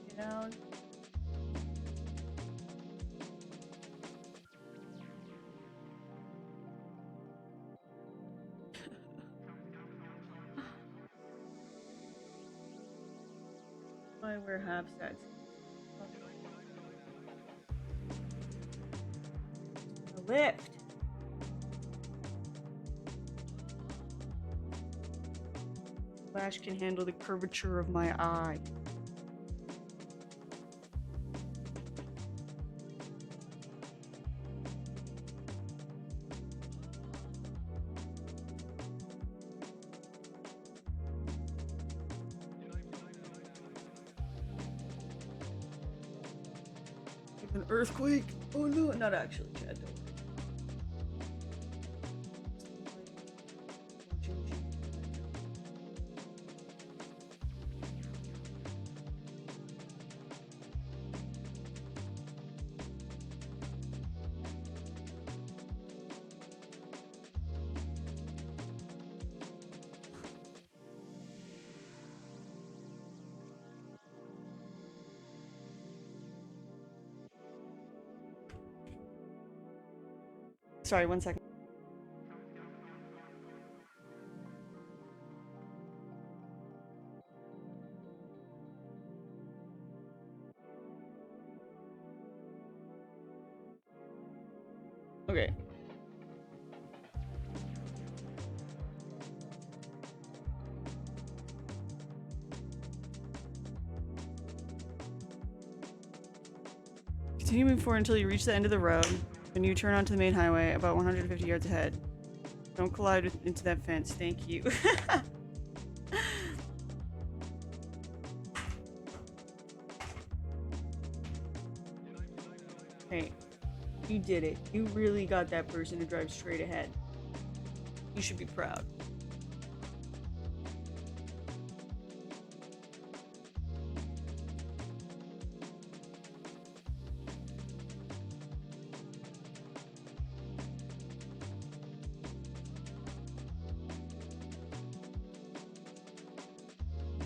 Get down. I wear half sets. The lift. Flash can handle the curvature of my eye. An earthquake? Oh no, not actually, Chad, don't worry. Sorry, 1 second. Okay. Continue moving forward until you reach the end of the road. Then you turn onto the main highway about 150 yards ahead. Don't collide into that fence. Thank you. Hey, you did it. You really got that person to drive straight ahead. You should be proud.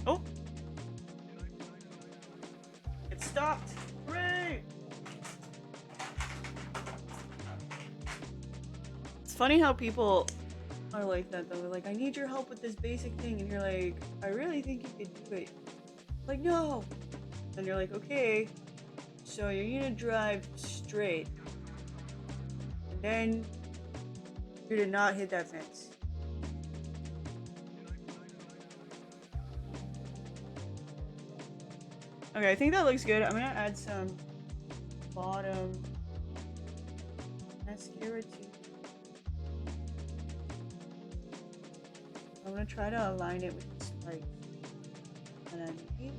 Oh! It stopped! Hooray! It's funny how people are like that though. They're like, I need your help with this basic thing. And you're like, I really think you could do it. Like, no! And you're like, okay, so you're gonna drive straight. And then you're to not hit that fence. Okay, I think that looks good. I'm gonna add some bottom mascara too. I'm gonna try to align it with the spikes that I need.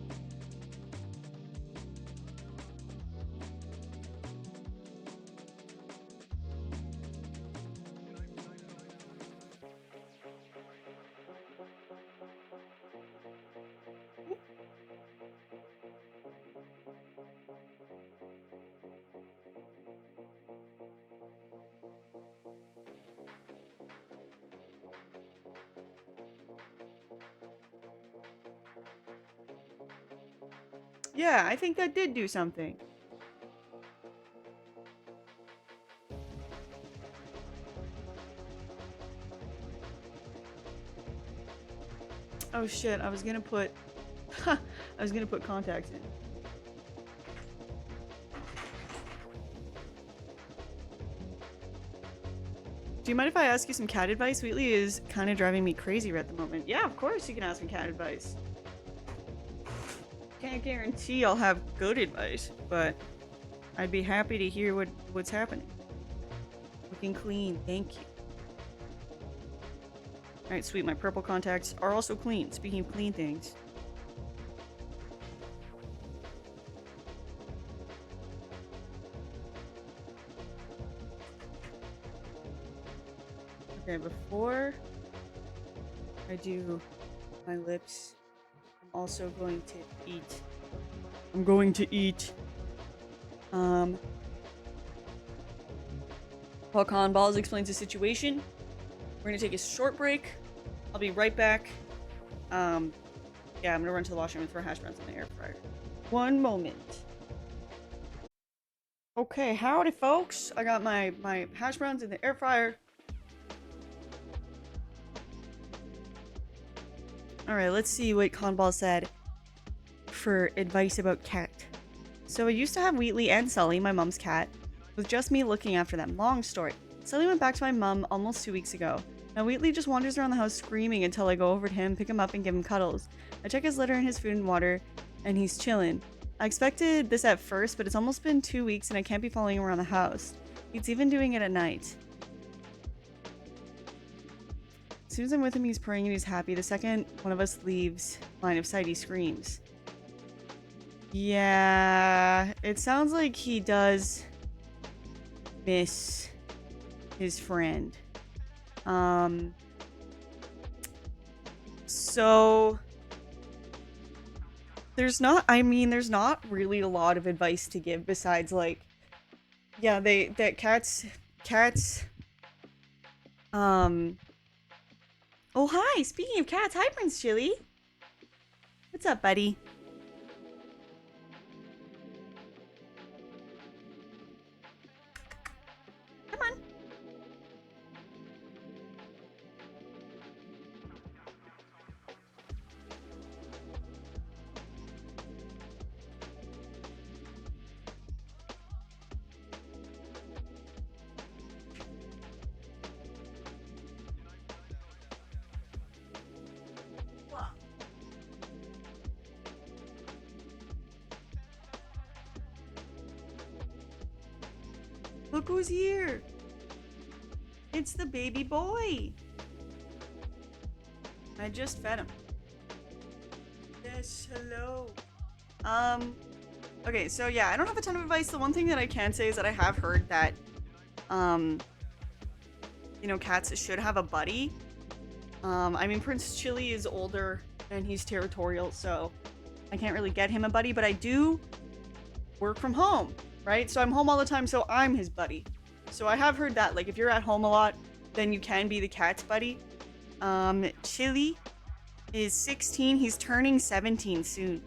Yeah, I think that did do something. Oh shit, I was gonna put contacts in. Do you mind if I ask you some cat advice? Wheatley is kind of driving me crazy at the moment. Yeah, of course you can ask me cat advice. Can't guarantee I'll have good advice, but I'd be happy to hear what's happening. Looking clean, thank you. Alright, sweet. My purple contacts are also clean. Speaking of clean things. Okay, before I do my lips, I'm also going to eat. I'm going to eat. While Con Balls explains the situation, we're gonna take a short break. I'll be right back. Yeah, I'm gonna run to the washroom and throw hash browns in the air fryer. One moment. Okay, howdy folks. I got my hash browns in the air fryer. Alright, let's see what Conball said for advice about cat. So I used to have Wheatley and Sully, my mom's cat, with just me looking after them. Long story. Sully went back to my mom almost 2 weeks ago. Now Wheatley just wanders around the house screaming until I go over to him, pick him up, and give him cuddles. I check his litter and his food and water, and he's chillin'. I expected this at first, but it's almost been 2 weeks and I can't be following him around the house. He's even doing it at night. As soon as I'm with him, he's purring and he's happy. The second one of us leaves line of sight, he screams. Yeah, it sounds like he does miss his friend. So there's not really a lot of advice to give besides like, yeah, cats, oh hi, speaking of cats, hi Prince Chili. What's up, buddy? Come on. Look who's here! It's the baby boy! I just fed him. Yes, hello. Okay, so yeah, I don't have a ton of advice. The one thing that I can say is that I have heard that, you know, cats should have a buddy. I mean, Prince Chili is older and he's territorial, so I can't really get him a buddy, but I do work from home, right? So I'm home all the time, so I'm his buddy. So I have heard that, like, if you're at home a lot, then you can be the cat's buddy. Chili is 16. He's turning 17 soon.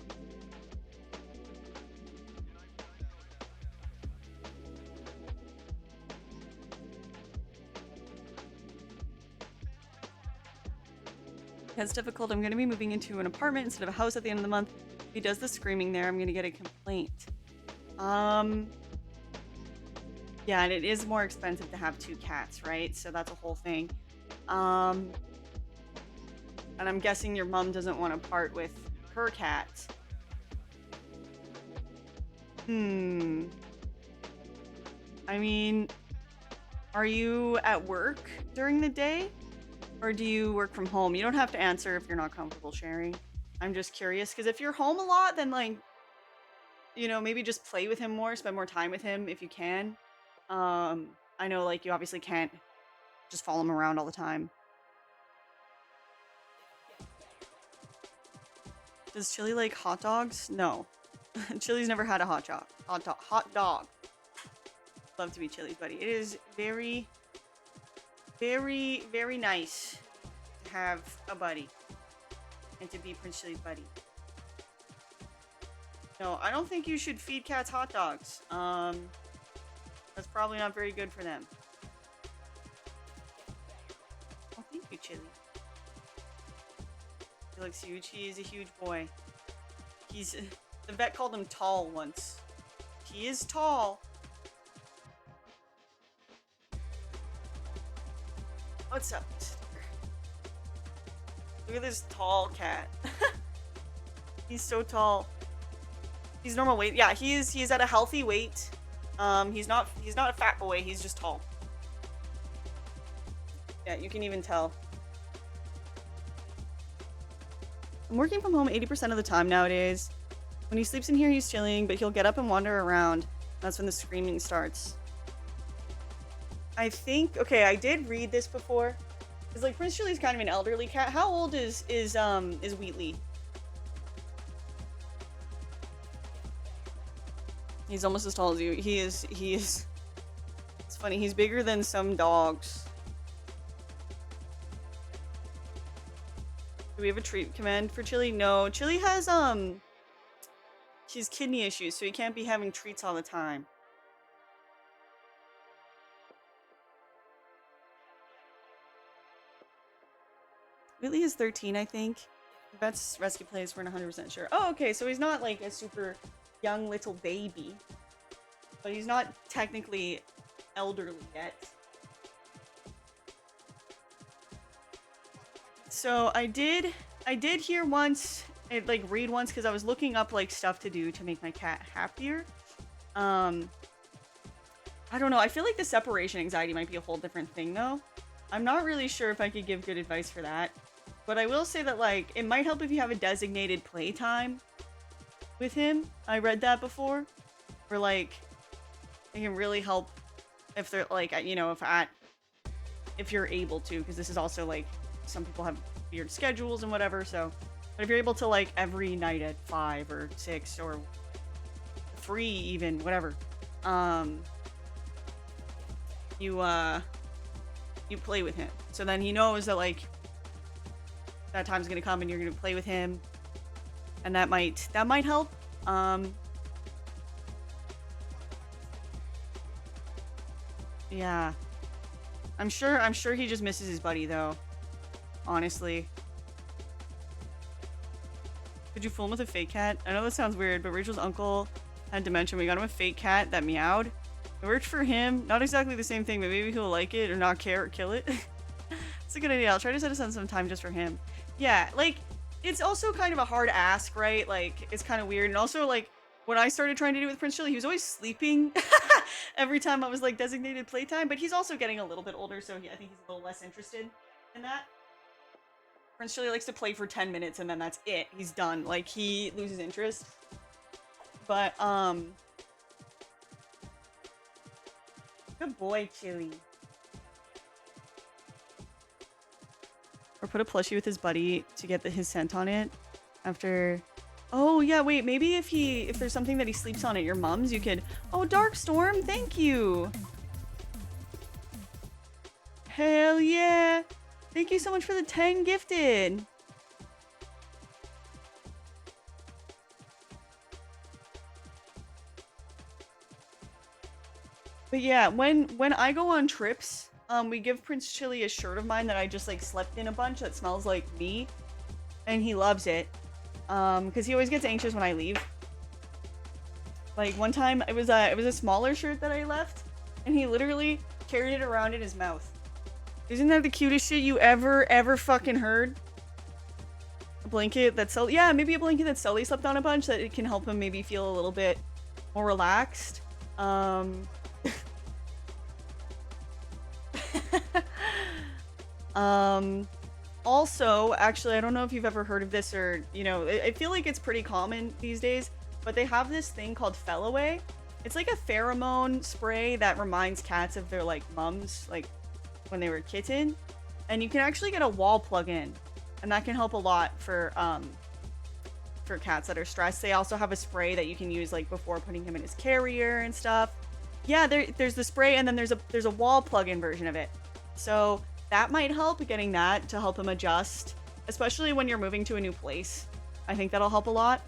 It's difficult. I'm going to be moving into an apartment instead of a house at the end of the month. If he does the screaming there, I'm going to get a complaint. Yeah, and it is more expensive to have 2 cats, right? So that's a whole thing. And I'm guessing your mom doesn't want to part with her cat. I mean, are you at work during the day? Or do you work from home? You don't have to answer if you're not comfortable sharing. I'm just curious, because if you're home a lot, then, like, you know, maybe just play with him more, spend more time with him if you can. I know, like, you obviously can't just follow him around all the time. Does Chili like hot dogs? No. Chili's never had a hot dog. Love to be Chili's buddy. It is very, very, very nice to have a buddy and to be Prince Chili's buddy. No, I don't think you should feed cats hot dogs. That's probably not very good for them. Oh, thank you, Chili. He looks huge. He is a huge boy. He's... The vet called him tall once. He is tall. What's up, mister? Look at this tall cat. He's so tall. He's normal weight. Yeah, he's at a healthy weight. He's not a fat boy, he's just tall. Yeah, you can even tell. I'm working from home 80% of the time nowadays. When he sleeps in here, he's chilling, but he'll get up and wander around. That's when the screaming starts. I think, okay, I did read this before. Because, like, Prince Chili's kind of an elderly cat. How old is Wheatley? He's almost as tall as you. He is, it's funny, he's bigger than some dogs. Do we have a treat command for Chili? No, Chili has, his kidney issues, so he can't be having treats all the time. Wheatley is 13, I think. Vet's rescue place, we're not 100% sure. Oh, okay, so he's not like a super young little baby. But he's not technically elderly yet. So I did hear once, read once, because I was looking up like stuff to do to make my cat happier. I don't know, I feel like the separation anxiety might be a whole different thing though. I'm not really sure if I could give good advice for that. But I will say that, like, it might help if you have a designated playtime with him. I read that before. Where, like, it can really help if they're, like, you know, if you're able to. Because this is also, like, some people have weird schedules and whatever, so. But if you're able to, like, every night at 5 or 6 or 3 even, whatever. You play with him. So then he knows that, like, that time's gonna come and you're gonna play with him. And that might help. Yeah. I'm sure he just misses his buddy though. Honestly. Could you fool him with a fake cat? I know that sounds weird, but Rachel's uncle had dementia. We got him a fake cat that meowed. It worked for him. Not exactly the same thing, but maybe he'll like it or not care or kill it. It's a good idea. I'll try to set aside some time just for him. Yeah, like, it's also kind of a hard ask, right? Like, it's kind of weird. And also, like, when I started trying to do it with Prince Chili, he was always sleeping every time I was, like, designated playtime. But he's also getting a little bit older, so I think he's a little less interested in that. Prince Chili likes to play for 10 minutes, and then that's it. He's done. Like, he loses interest. But, good boy, Chili. Or put a plushie with his buddy to get his scent on it after. Oh yeah, wait, maybe if there's something that he sleeps on at your mom's, you could. Oh, Darkstorm, thank you. Hell yeah. Thank you so much for the 10 gifted. But yeah, when I go on trips, we give Prince Chili a shirt of mine that I just, like, slept in a bunch that smells like me. And he loves it. Because he always gets anxious when I leave. Like, one time, it was a smaller shirt that I left. And he literally carried it around in his mouth. Isn't that the cutest shit you ever fucking heard? A blanket that Sully... Yeah, maybe a blanket that Sully slept on a bunch, that it can help him maybe feel a little bit more relaxed. Also, actually, I don't know if you've ever heard of this or, you know, I feel like it's pretty common these days, but they have this thing called Fellaway. It's like a pheromone spray that reminds cats of their, like, mums, like, when they were a kitten. And you can actually get a wall plug-in, and that can help a lot for cats that are stressed. They also have a spray that you can use, like, before putting him in his carrier and stuff. Yeah, there's the spray, and then there's a wall plug-in version of it. So that might help, getting that to help him adjust, especially when you're moving to a new place. I think that'll help a lot.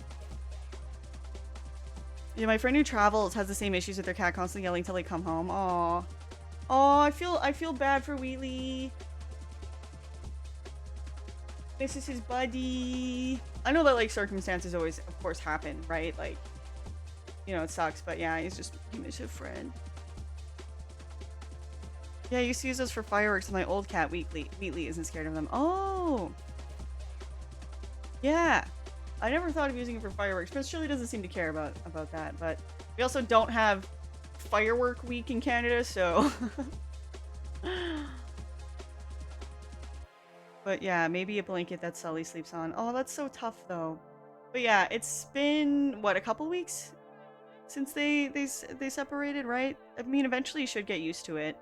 Yeah, my friend who travels has the same issues with their cat constantly yelling till they come home. Aww. Aw, I feel bad for Wheatley. This is his buddy. I know that, like, circumstances always, of course, happen, right? Like, you know, it sucks, but yeah, he misses a friend. Yeah, I used to use those for fireworks with my old cat, Wheatley. Wheatley isn't scared of them. Oh! Yeah. I never thought of using it for fireworks. Prince Chili doesn't seem to care about that, but we also don't have firework week in Canada, so... But yeah, maybe a blanket that Sully sleeps on. Oh, that's so tough though. But yeah, it's been what, a couple weeks since they separated, right? I mean, eventually you should get used to it.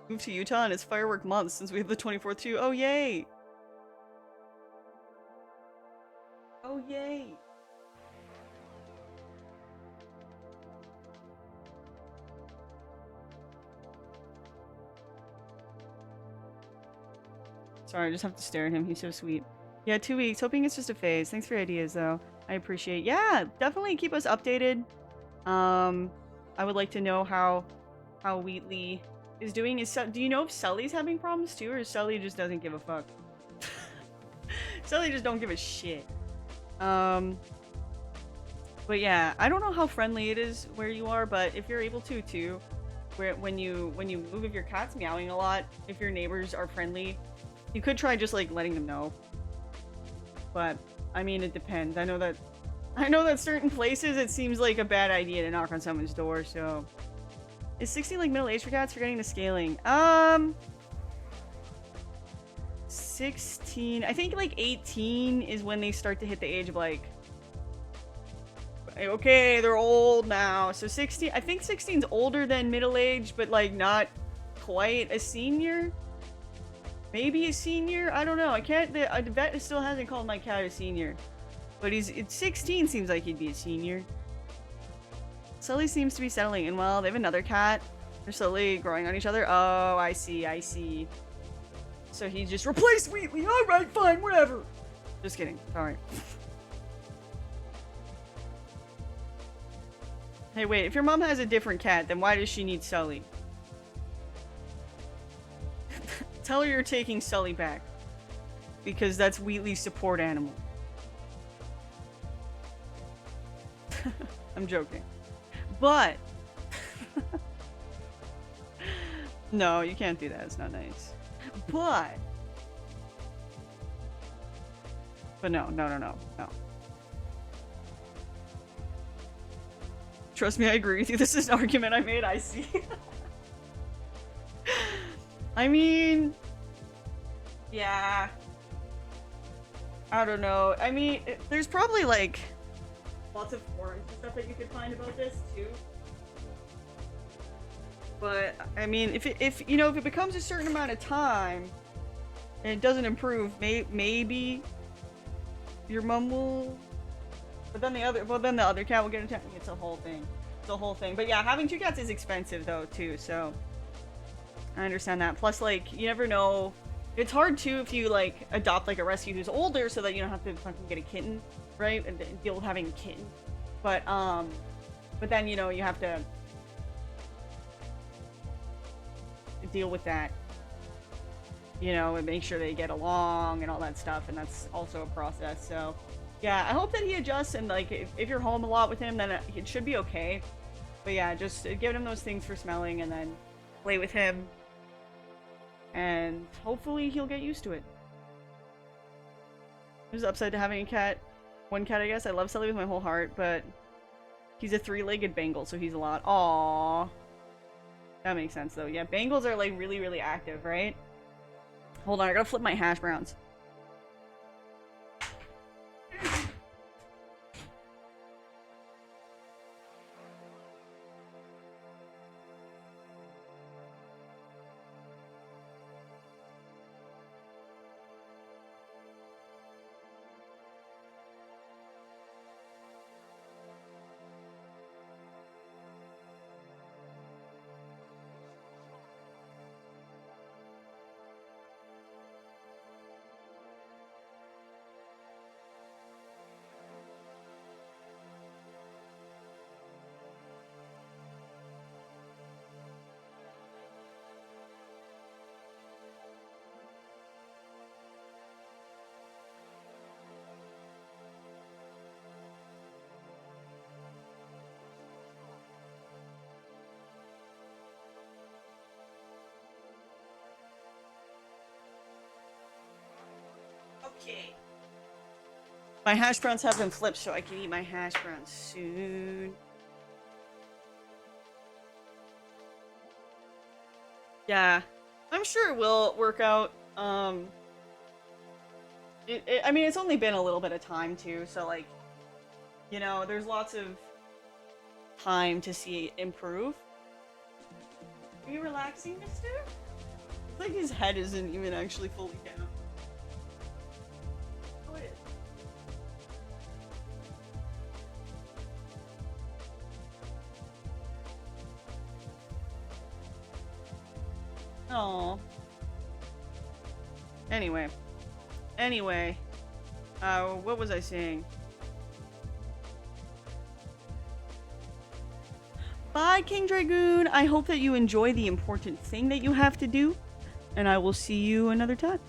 Moved to Utah and it's firework month since we have the 24th too. Oh yay! Oh yay! Sorry, I just have to stare at him. He's so sweet. Yeah, 2 weeks. Hoping it's just a phase. Thanks for ideas, though. I appreciate. Yeah, definitely keep us updated. I would like to know how Wheatley is doing. Do you know if Sully's having problems too, or Sully just doesn't give a fuck? Sully just don't give a shit. But yeah, I don't know how friendly it is where you are, but if you're able to, when you move, if your cat's meowing a lot, if your neighbors are friendly, you could try just like letting them know. But I mean, it depends. I know that certain places it seems like a bad idea to knock on someone's door. So, is 16 like middle age for cats? Forgetting the scaling. 16. I think like 18 is when they start to hit the age of like, okay, they're old now. So 16. I think 16's older than middle age, but like not quite a senior. Maybe a senior? I don't know. I can't. The vet still hasn't called my cat a senior. But it's 16 seems like he'd be a senior. Sully seems to be settling in well. They have another cat. They're slowly growing on each other. Oh, I see, I see. So he just replaced Wheatley. Alright, fine, whatever. Just kidding. Sorry. Hey, wait. If your mom has a different cat, then why does she need Sully? Tell her you're taking Sully back. Because that's Wheatley's support animal. I'm joking. But... no, you can't do that. It's not nice. But... no. Trust me, I agree with you. This is an argument I made. I see. I mean... yeah. I don't know. I mean, there's probably, like, lots of forums and stuff that you could find about this, too. But, I mean, if it becomes a certain amount of time, and it doesn't improve, maybe your mom will... But then the other cat will get attacked. It's a whole thing. It's a whole thing. But yeah, having two cats is expensive, though, too, so... I understand that. Plus, like, you never know... It's hard, too, if you, like, adopt, like, a rescue who's older so that you don't have to fucking get a kitten, right? And deal with having a kitten. But then, you know, you have to deal with that. You know, and make sure they get along and all that stuff, and that's also a process, so... Yeah, I hope that he adjusts, and, like, if you're home a lot with him, then it should be okay. But yeah, just give him those things for smelling, and then play with him. And hopefully he'll get used to it. There's the upside to having a cat. One cat, I guess. I love Sully with my whole heart, but he's a three-legged Bengal, so he's a lot. Aww. That makes sense, though. Yeah, Bengals are, like, really, really active, right? Hold on, I gotta flip my hash browns. Okay. My hash browns have been flipped, so I can eat my hash browns soon. Yeah. I'm sure it will work out. I mean, it's only been a little bit of time, too, so, like, you know, there's lots of time to see it improve. Are you relaxing, mister? It's like his head isn't even actually fully down. Oh, it is. Aww. Anyway. What was I saying? Bye, King Dragoon! I hope that you enjoy the important thing that you have to do, and I will see you another time.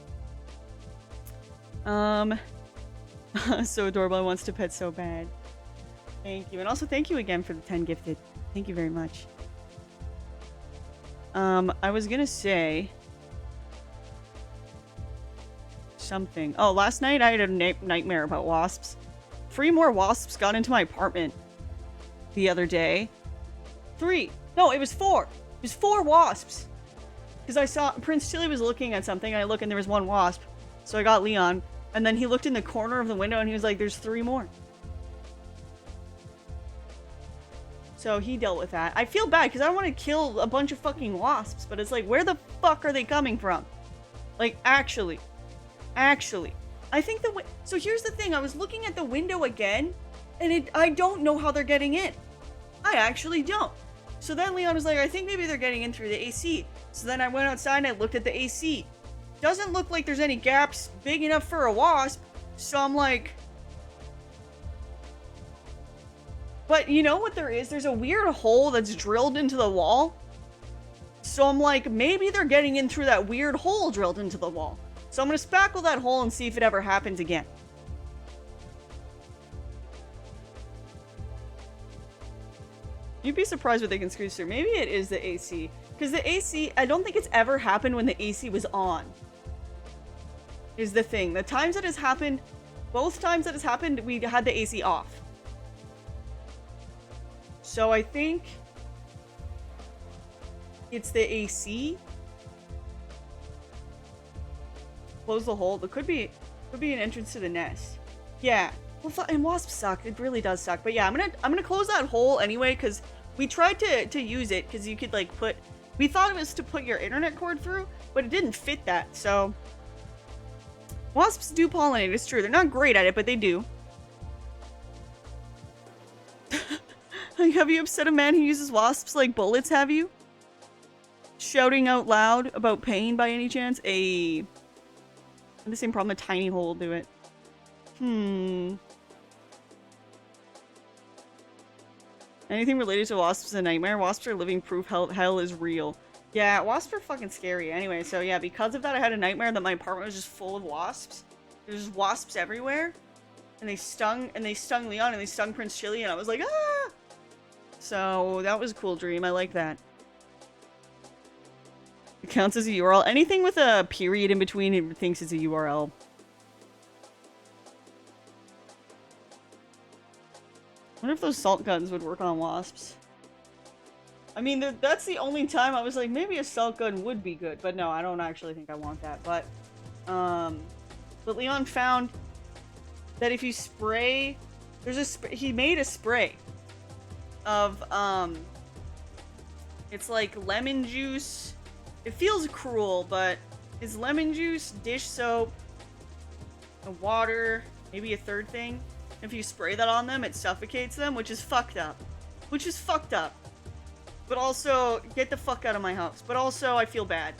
So adorable, I wants to pet so bad. Thank you, and also thank you again for the 10 gifted. Thank you very much. I was gonna say... something. Oh, last night I had a nightmare about wasps. 3 more wasps got into my apartment the other day. 3. No, it was 4. It was 4 wasps. Because I saw Prince Chili was looking at something, and I look and there was 1 wasp. So I got Leon, and then he looked in the corner of the window and he was like, there's 3 more. So he dealt with that. I feel bad because I want to kill a bunch of fucking wasps, but it's like, where the fuck are they coming from? Like, actually. I think so here's the thing, I was looking at the window again, and I don't know how they're getting in. I actually don't. So then Leon was like, I think maybe they're getting in through the AC. So then I went outside and I looked at the AC. Doesn't look like there's any gaps big enough for a wasp. So I'm like... But you know what there is? There's a weird hole that's drilled into the wall. So I'm like, maybe they're getting in through that weird hole drilled into the wall. So I'm gonna spackle that hole and see if it ever happens again. You'd be surprised what they can squeeze through. Maybe it is the AC. Because the AC, I don't think it's ever happened when the AC was on. Is the thing. The times that has happened, both times that has happened, we had the AC off. So I think it's the AC. Close the hole. There could be an entrance to the nest. Yeah. Well, and wasps suck. It really does suck. But yeah, I'm gonna close that hole anyway, because we tried to use it, because you could like we thought it was to put your internet cord through, but it didn't fit that. So wasps do pollinate. It's true. They're not great at it, but they do. Have you upset a man who uses wasps like bullets? Have you? Shouting out loud about pain by any chance? The same problem a tiny hole will do it. Anything related to wasps is a nightmare. Wasps are living proof hell is real. Yeah, wasps are fucking scary. Anyway, so yeah, because of that I had a nightmare that my apartment was just full of wasps. There's just wasps everywhere. And they stung Leon and they stung Prince Chili and I was like, ah! So that was a cool dream. I like that. It counts as a URL. Anything with a period in between it thinks it's a URL. I wonder if those salt guns would work on wasps. I mean, that's the only time I was like, maybe a salt gun would be good. But no, I don't actually think I want that. But Leon found that if you spray... he made a spray of, it's like lemon juice... It feels cruel, but it's lemon juice, dish soap, and water, maybe a third thing. If you spray that on them, it suffocates them, which is fucked up. But also, get the fuck out of my house. But also, I feel bad.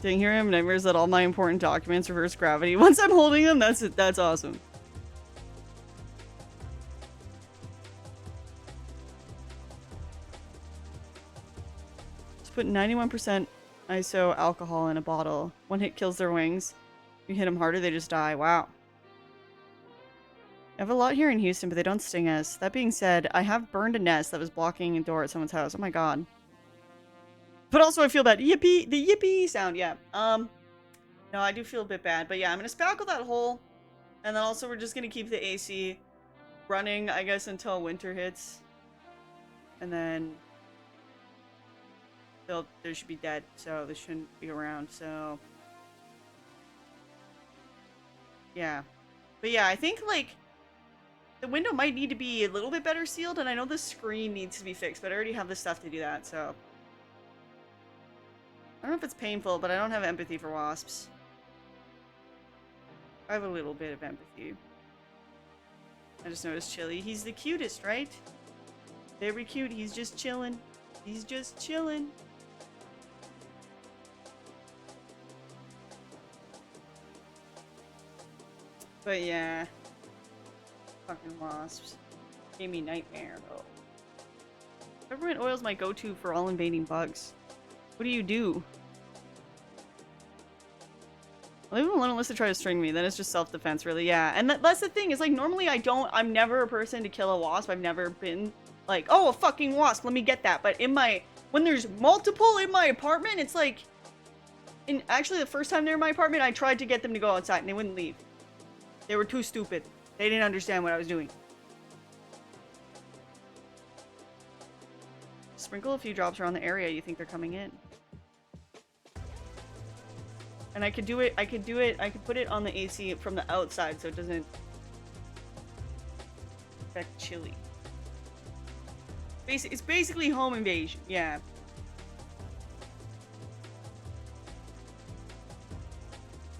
Dang, here I have nightmares that all my important documents reverse gravity. Once I'm holding them, that's awesome. Just put 91% ISO alcohol in a bottle. 1 hit kills their wings. You hit them harder, they just die. Wow. I have a lot here in Houston, but they don't sting us. That being said, I have burned a nest that was blocking a door at someone's house. Oh my god. But also I feel bad. Yippee! The yippee sound, yeah. No, I do feel a bit bad. But yeah, I'm gonna spackle that hole. And then also we're just gonna keep the AC running, I guess, until winter hits. And then they should be dead, so they shouldn't be around, so... Yeah. But yeah, I think, like, the window might need to be a little bit better sealed, and I know the screen needs to be fixed, but I already have the stuff to do that, so... I don't know if it's painful, but I don't have empathy for wasps. I have a little bit of empathy. I just noticed Chili. He's the cutest, right? Very cute. He's just chilling. He's just chilling. But yeah. Fucking wasps. Gave me nightmare, though. Peppermint oil's my go-to for all invading bugs. What do you do? Leave them alone unless they try to string me. Then it's just self-defense, really. Yeah, and that's the thing. Is like, normally I'm never a person to kill a wasp. I've never been like, oh, a fucking wasp, let me get that. But when there's multiple in my apartment, it's like... Actually, the first time they were in my apartment, I tried to get them to go outside, and they wouldn't leave. They were too stupid. They didn't understand what I was doing. Sprinkle a few drops around the area you think they're coming in. And I could do it, I could put it on the AC from the outside so it doesn't affect Chili. It's basically home invasion, yeah.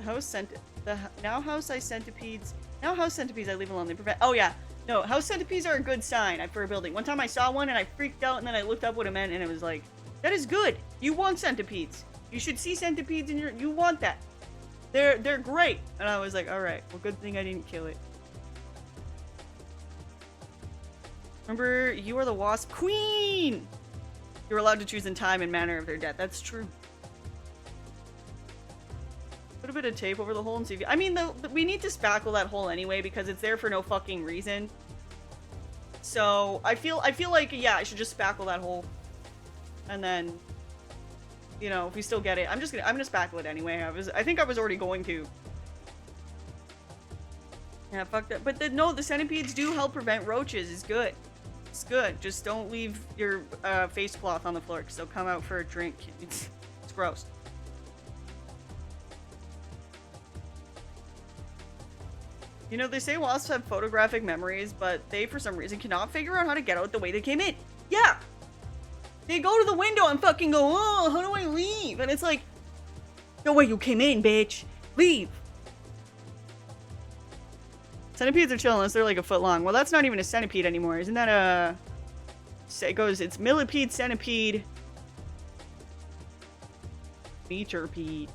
House centipedes I leave alone. They prevent. Oh yeah, no, house centipedes are a good sign for a building. One time I saw one and I freaked out, and then I looked up what it meant, and it was like, that is good. You want centipedes. You should see centipedes in you want that. They're great. And I was like, all right, well, good thing I didn't kill it. Remember, you are the wasp queen. You're allowed to choose in time and manner of their death. That's true. Put a bit of tape over the hole and see if I mean, we need to spackle that hole anyway because it's there for no fucking reason. So I feel like, yeah, I should just spackle that hole, and then, you know, if we still get it, I'm gonna spackle it anyway. I think I was already going to. Yeah, fuck that. But no, the centipedes do help prevent roaches. It's good. It's good. Just don't leave your face cloth on the floor because they'll come out for a drink. It's gross. You know, they say wasps have photographic memories, but they, for some reason, cannot figure out how to get out the way they came in. Yeah! They go to the window and fucking go, oh, how do I leave? And it's like, no way you came in, bitch. Leave. Centipedes are chill unless they're like a foot long. Well, that's not even a centipede anymore. Isn't that a... It's millipede, centipede, meterpede.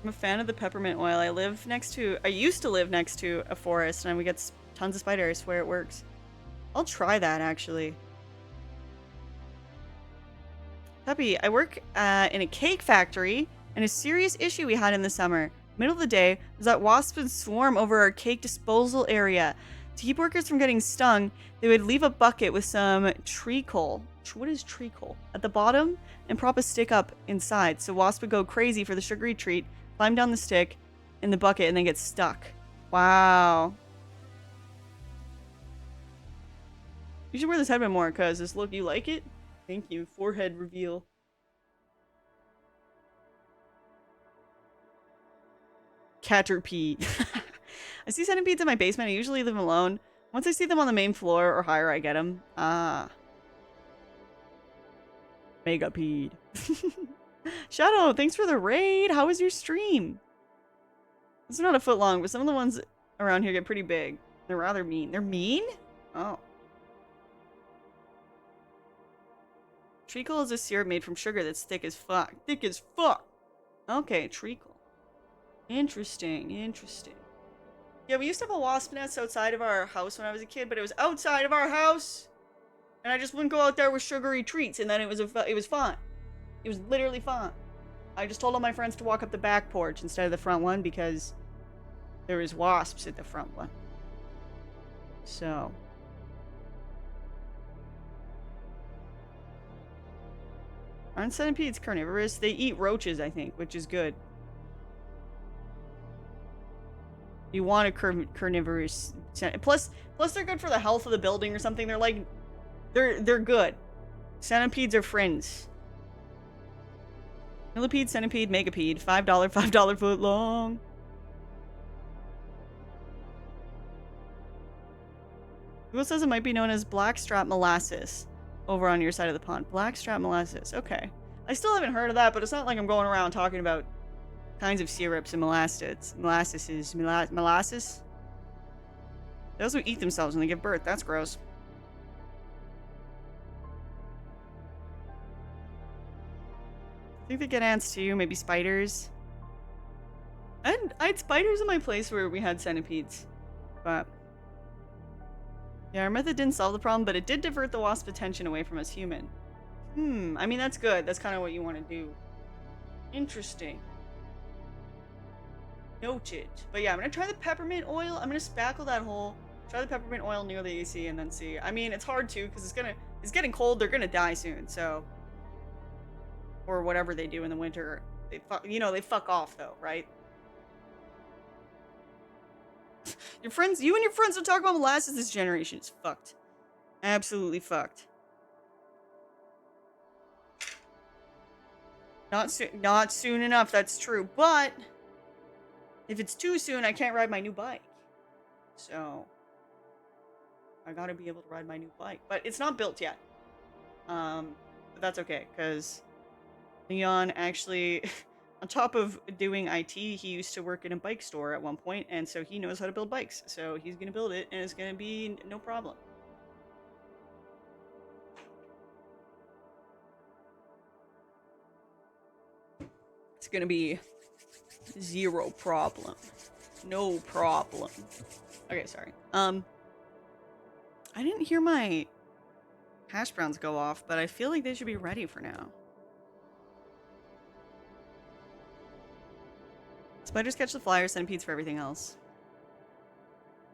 I'm a fan of the peppermint oil. I used to live next to a forest, and we get tons of spiders. I swear it works. I'll try that, actually. Puppy, I work in a cake factory, and a serious issue we had in the summer, middle of the day, was that wasps would swarm over our cake disposal area. To keep workers from getting stung, they would leave a bucket with some treacle. What is treacle? At the bottom, and prop a stick up inside, so wasps would go crazy for the sugary treat, climb down the stick in the bucket, and then get stuck. Wow. You should wear this headband more, cuz this look, you like it? Thank you. Forehead reveal. Caterpie. I see centipedes in my basement. I usually leave them alone. Once I see them on the main floor or higher, I get them. Ah. Megapede. Shadow, thanks for the raid. How was your stream? It's not a foot long, but some of the ones around here get pretty big. They're rather mean. They're mean? Oh. Treacle is a syrup made from sugar that's thick as fuck. Thick as fuck! Okay, treacle. Interesting, interesting. Yeah, we used to have a wasp nest outside of our house when I was a kid, but it was outside of our house! And I just wouldn't go out there with sugary treats, and then it was fine. It was literally fine. I just told all my friends to walk up the back porch instead of the front one because there is wasps at the front one. So. Aren't centipedes carnivorous? They eat roaches, I think, which is good. You want a carnivorous... Plus they're good for the health of the building or something. They're like... They're good. Centipedes are friends. Millipede, centipede, megapede. $5 foot long. Google says it might be known as blackstrap molasses over on your side of the pond. Blackstrap molasses. Okay. I still haven't heard of that, but it's not like I'm going around talking about kinds of syrups and molasses. Molasses? They also eat themselves when they give birth. That's gross. I think they get ants too. Maybe spiders. I had spiders in my place where we had centipedes. But... yeah, our method didn't solve the problem, but it did divert the wasp's attention away from us human. I mean, that's good. That's kind of what you want to do. Interesting. Noted. But yeah, I'm going to try the peppermint oil. I'm going to spackle that hole. Try the peppermint oil near the AC and then see. I mean, it's hard to because it's getting cold. They're going to die soon, so... or whatever they do in the winter. They fuck off though, right? You and your friends don't talk about molasses this generation. It's fucked. Absolutely fucked. Not soon enough, that's true. But if it's too soon, I can't ride my new bike. So I gotta be able to ride my new bike. But it's not built yet. But that's okay, because Leon actually, on top of doing IT, he used to work in a bike store at one point, and so he knows how to build bikes. So he's gonna build it, and it's gonna be no problem. It's gonna be zero problem. No problem. Okay, sorry. I didn't hear my hash browns go off, but I feel like they should be ready for now. Spiders catch the flyers, centipedes for everything else.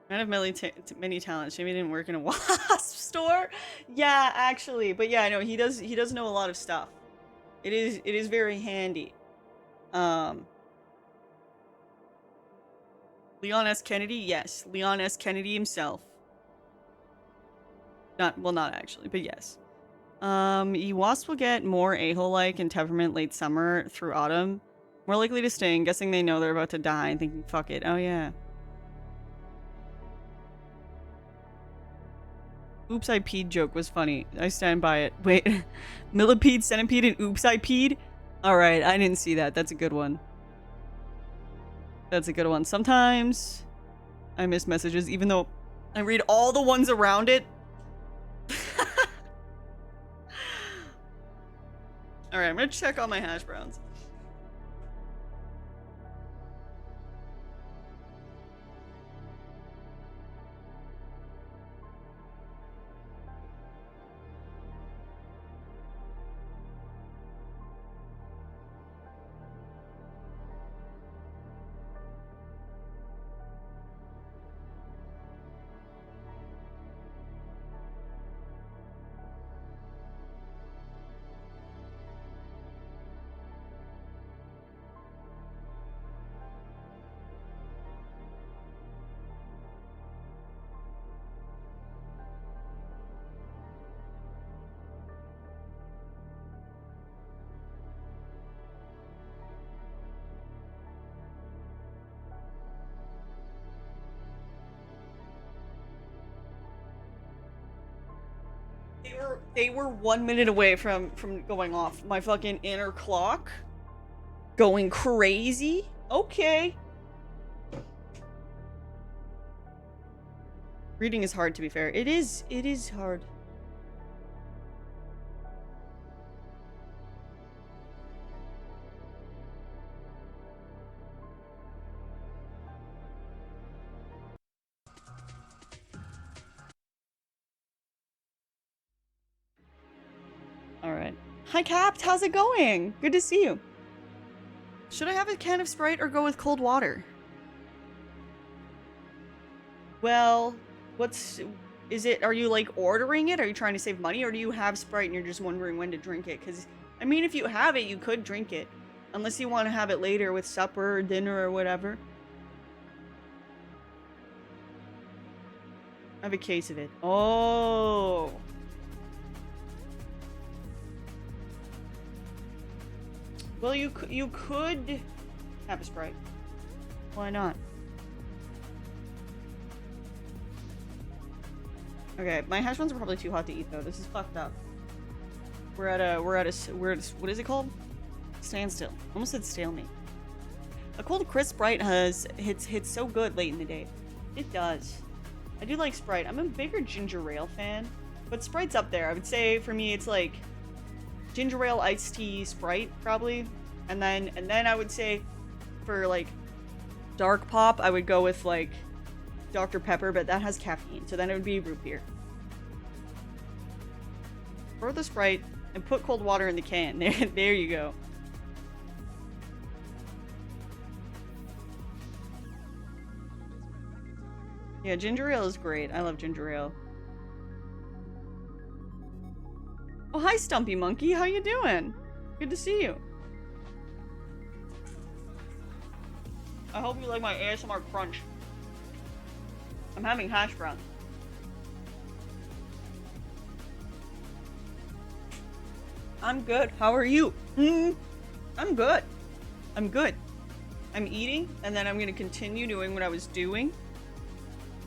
I have many talents. Maybe didn't work in a wasp store. Yeah, actually, but yeah, I know he does know a lot of stuff. It is very handy. Leon S. Kennedy, yes, Leon S. Kennedy himself. Not actually, but yes. Wasps will get more a-hole-like and temperament late summer through autumn. More likely to sting, guessing they know they're about to die and thinking, fuck it. Oh, yeah. Oops, I peed joke was funny. I stand by it. Wait. Millipede, centipede, and oops, I peed? Alright, I didn't see that. That's a good one. That's a good one. Sometimes I miss messages, even though I read all the ones around it. Alright, I'm gonna check all my hash browns. They were 1 minute away from going off. My fucking inner clock going crazy. Okay. Reading is hard, to be fair. It is hard. Alright. Hi, Capt. How's it going? Good to see you. Should I have a can of Sprite or go with cold water? Well, is it, are you like ordering it? Are you trying to save money, or do you have Sprite and you're just wondering when to drink it? Because, I mean, if you have it, you could drink it. Unless you want to have it later with supper or dinner or whatever. I have a case of it. Oh. Well, you could have a Sprite. Why not? Okay, my hash browns are probably too hot to eat though. This is fucked up. We're at a what is it called? Standstill. Almost said stalemate. A cold crisp Sprite hits so good late in the day. It does. I do like Sprite. I'm a bigger ginger ale fan, but Sprite's up there. I would say for me it's like ginger ale, iced tea, Sprite probably, and then I would say for like dark pop I would go with like Dr. Pepper, but that has caffeine, so then it would be root beer. Pour the Sprite and put cold water in the can. There you go. Yeah, ginger ale is great. I love ginger ale. Oh, hi, Stumpy Monkey. How you doing? Good to see you. I hope you like my ASMR crunch. I'm having hash browns. I'm good. How are you? I'm good. I'm good. I'm eating, and then I'm gonna continue doing what I was doing.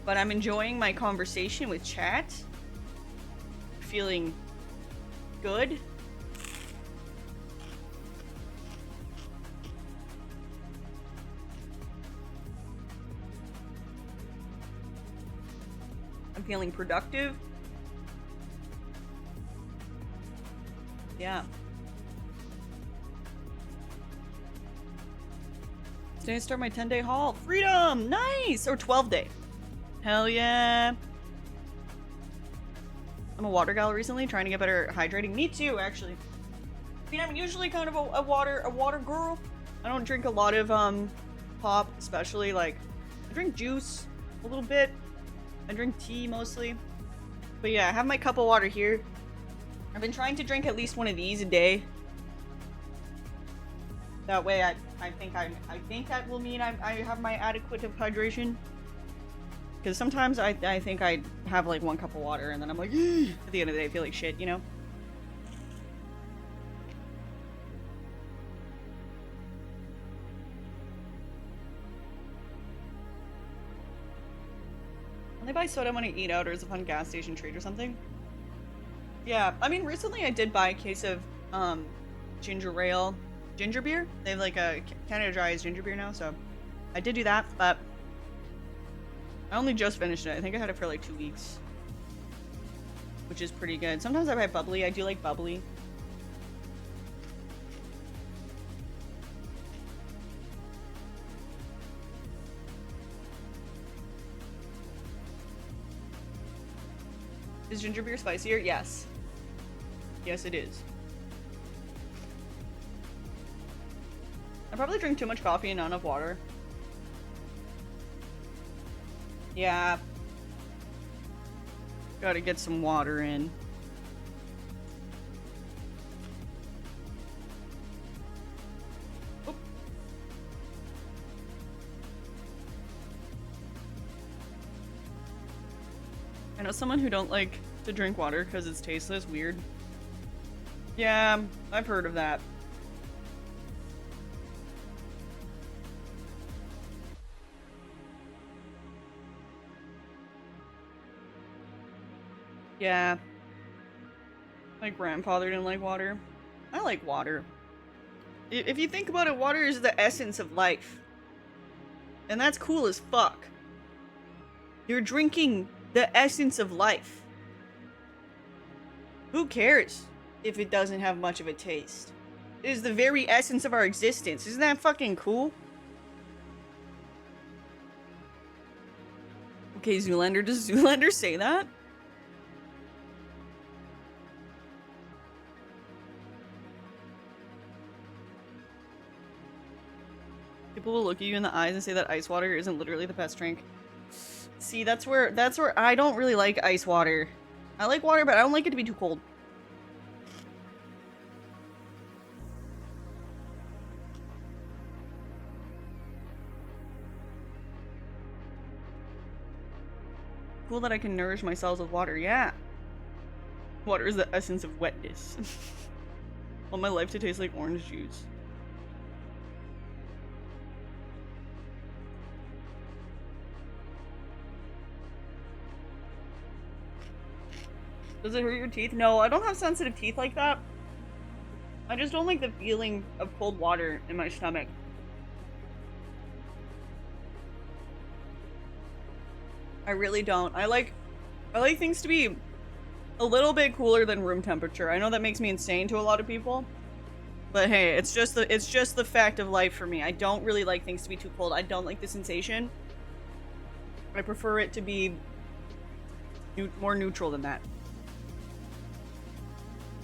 But I'm enjoying my conversation with chat. Feeling good. I'm feeling productive. Yeah. Today I start my 10-day haul. Freedom! Nice! Or 12-day. Hell yeah. I'm a water gal recently, trying to get better at hydrating. Me too, actually. I mean, I'm usually kind of a water girl. I don't drink a lot of pop, especially like I drink juice a little bit. I drink tea mostly. But yeah, I have my cup of water here. I've been trying to drink at least one of these a day. That way I think that will mean I have my adequate of hydration. Because sometimes I think I have like one cup of water and then I'm like, at the end of the day I feel like shit, you know? When I buy soda when I eat out, or is a fun gas station treat or something? Yeah, I mean, recently I did buy a case of ginger ale, ginger beer. They have like a Canada Dry is ginger beer now, so I did do that, but I only just finished it. I think I had it for like 2 weeks, which is pretty good. Sometimes I buy bubbly. I do like bubbly. Is ginger beer spicier? Yes. Yes, it is. I probably drink too much coffee and not enough water. Yeah. Gotta get some water in. Oop. I know someone who don't like to drink water because it's tasteless. Weird. Yeah, I've heard of that. Yeah. My grandfather didn't like water. I like water. If you think about it, water is the essence of life. And that's cool as fuck. You're drinking the essence of life. Who cares if it doesn't have much of a taste? It is the very essence of our existence. Isn't that fucking cool? Okay, Zoolander. Does Zoolander say that? People will look at you in the eyes and say that ice water isn't literally the best drink. See, that's where I don't really like ice water. I like water, but I don't like it to be too cold. Cool that I can nourish my cells with water, yeah. Water is the essence of wetness. Want my life to taste like orange juice. Does it hurt your teeth? No, I don't have sensitive teeth like that. I just don't like the feeling of cold water in my stomach. I really don't. I like things to be a little bit cooler than room temperature. I know that makes me insane to a lot of people. But hey, it's just the fact of life for me. I don't really like things to be too cold. I don't like the sensation. I prefer it to be more neutral than that.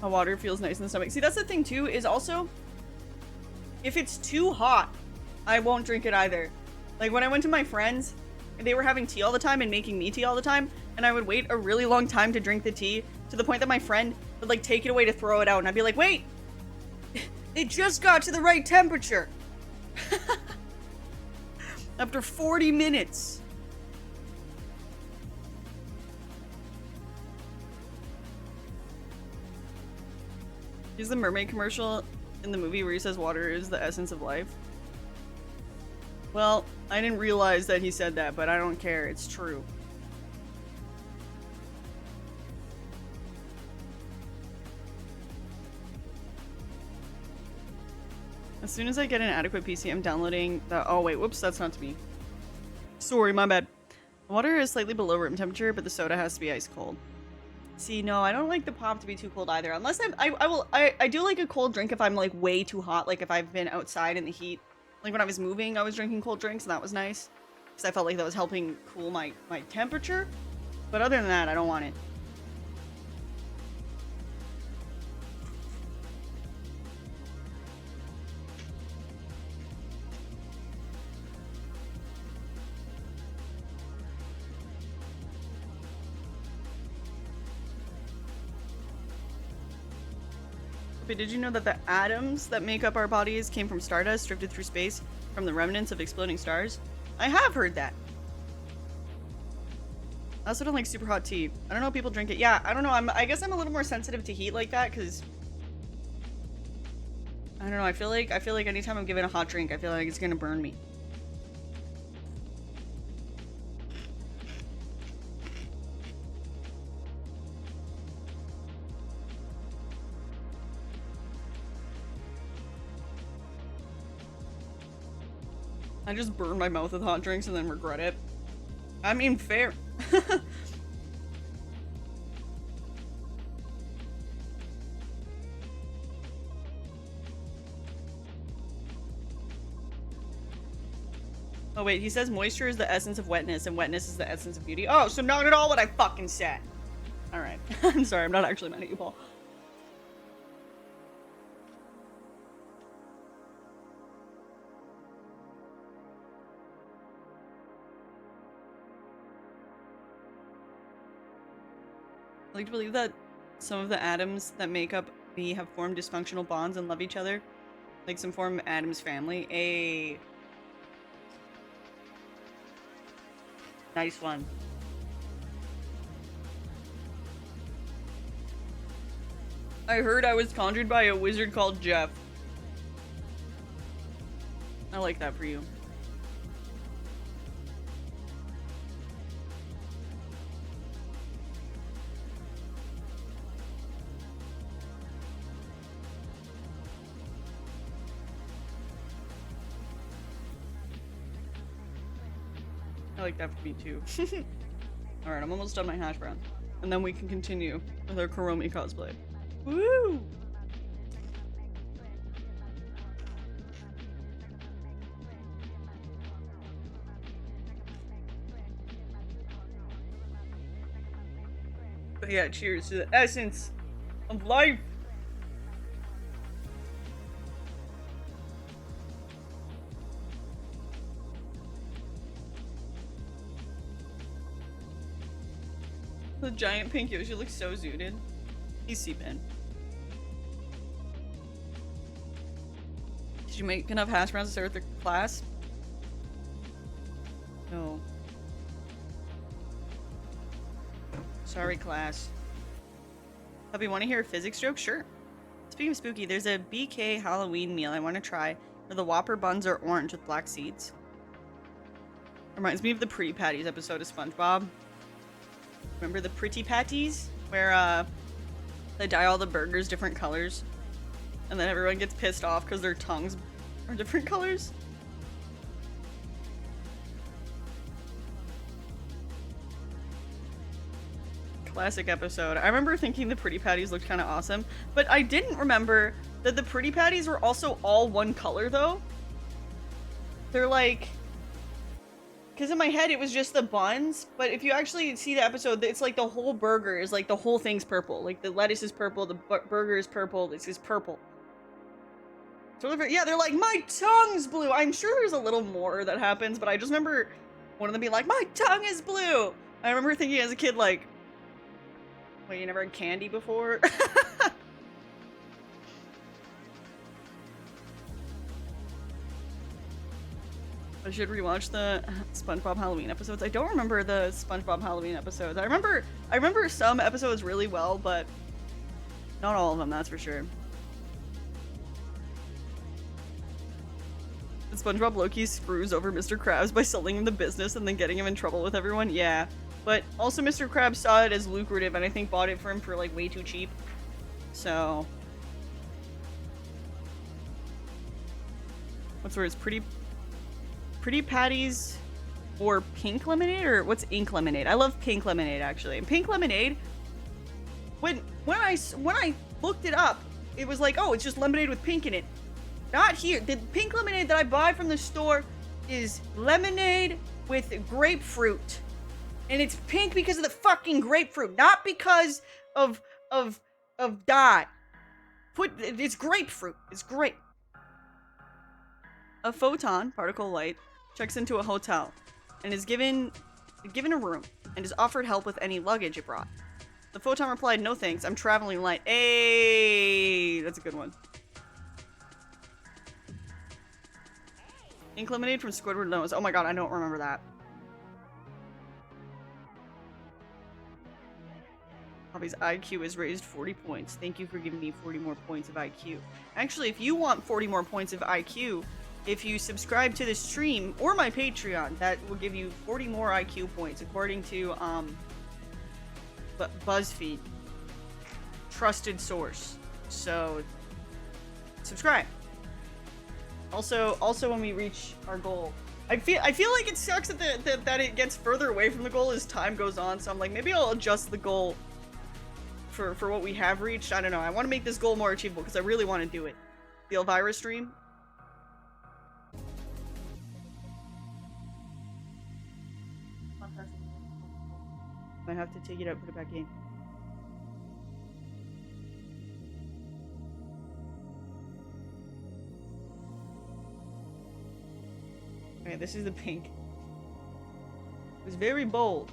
Hot water feels nice in the stomach. See, that's the thing too, is also, if it's too hot, I won't drink it either. Like when I went to my friends, they were having tea all the time and making me tea all the time, and I would wait a really long time to drink the tea, to the point that my friend would like take it away to throw it out, and I'd be like, wait! It just got to the right temperature! After 40 minutes. Is the mermaid commercial in the movie where he says water is the essence of life? Well, I didn't realize that he said that, but I don't care. It's true. As soon as I get an adequate PC, I'm downloading the— oh wait, whoops, that's not to me. Sorry, my bad. Water is slightly below room temperature, but the soda has to be ice cold. See, no, I don't like the pop to be too cold either. Unless I do like a cold drink if I'm like way too hot, like if I've been outside in the heat. Like when I was moving, I was drinking cold drinks and that was nice. Because I felt like that was helping cool my temperature. But other than that, I don't want it. But did you know that the atoms that make up our bodies came from stardust drifted through space from the remnants of exploding stars? I have heard that. I also don't like super hot tea. I don't know if people drink it. Yeah, I don't know. I guess I'm a little more sensitive to heat like that because I don't know. I feel like anytime I'm given a hot drink, I feel like it's gonna burn me. I just burn my mouth with hot drinks and then regret it. I mean, fair. Oh wait, he says moisture is the essence of wetness and wetness is the essence of beauty. Oh, so not at all what I fucking said. Alright. I'm sorry, I'm not actually mad at you, Paul. I like to believe that some of the atoms that make up me have formed dysfunctional bonds and love each other. Like some form of Adam's family. A nice one. I heard I was conjured by a wizard called Jeff. I like that for you. I like that for me too. Alright, I'm almost done my hash brown. And then we can continue with our Kuromi cosplay. Woo! But yeah, cheers to the essence of life! The giant pink Yoshi looks so zooted. He's seeping. Did you make enough hash browns to start with the class? No. Sorry, class. Puppy, want to hear a physics joke? Sure. Speaking of spooky, there's a BK Halloween meal I want to try where the Whopper buns are orange with black seeds. Reminds me of the Pretty Patties episode of SpongeBob. Remember the Pretty Patties? Where, they dye all the burgers different colors. And then everyone gets pissed off because their tongues are different colors. Classic episode. I remember thinking the Pretty Patties looked kind of awesome, but I didn't remember that the Pretty Patties were also all one color, though. They're like... Because in my head, it was just the buns, but if you actually see the episode, it's like the whole burger is like the whole thing's purple. Like the lettuce is purple, the burger is purple, this is purple. Yeah, they're like, my tongue's blue! I'm sure there's a little more that happens, but I just remember one of them being like, my tongue is blue! I remember thinking as a kid, like, wait, you never had candy before? I should rewatch the SpongeBob Halloween episodes. I don't remember the SpongeBob Halloween episodes. I remember some episodes really well, but not all of them, that's for sure. And SpongeBob Loki screws over Mr. Krabs by selling him the business and then getting him in trouble with everyone. Yeah. But also Mr. Krabs saw it as lucrative and I think bought it for him for like way too cheap. So. What's the word? It's Pretty Patties or pink lemonade, or what's ink lemonade? I love pink lemonade actually. And pink lemonade, when I looked it up, it was like, oh, it's just lemonade with pink in it. Not here. The pink lemonade that I buy from the store is lemonade with grapefruit. And it's pink because of the fucking grapefruit, not because of dye. It's grapefruit. It's great. A photon, particle of light, checks into a hotel and is given a room and is offered help with any luggage it brought. The photon replied, no thanks, I'm traveling light. Hey, that's a good one. Ink lemonade from Squidward Nose. Oh my god, I don't remember that. Bobby's IQ is raised 40 points. Thank you for giving me 40 more points of IQ. Actually, if you want 40 more points of IQ, if you subscribe to the stream or my Patreon, that will give you 40 more IQ points, according to BuzzFeed, trusted source. So, subscribe. Also, when we reach our goal, I feel like it sucks that it gets further away from the goal as time goes on. So I'm like, maybe I'll adjust the goal for what we have reached. I don't know. I want to make this goal more achievable because I really want to do it. The Elvira stream. I have to take it out, put it back in. Okay, this is the pink. It was very bold.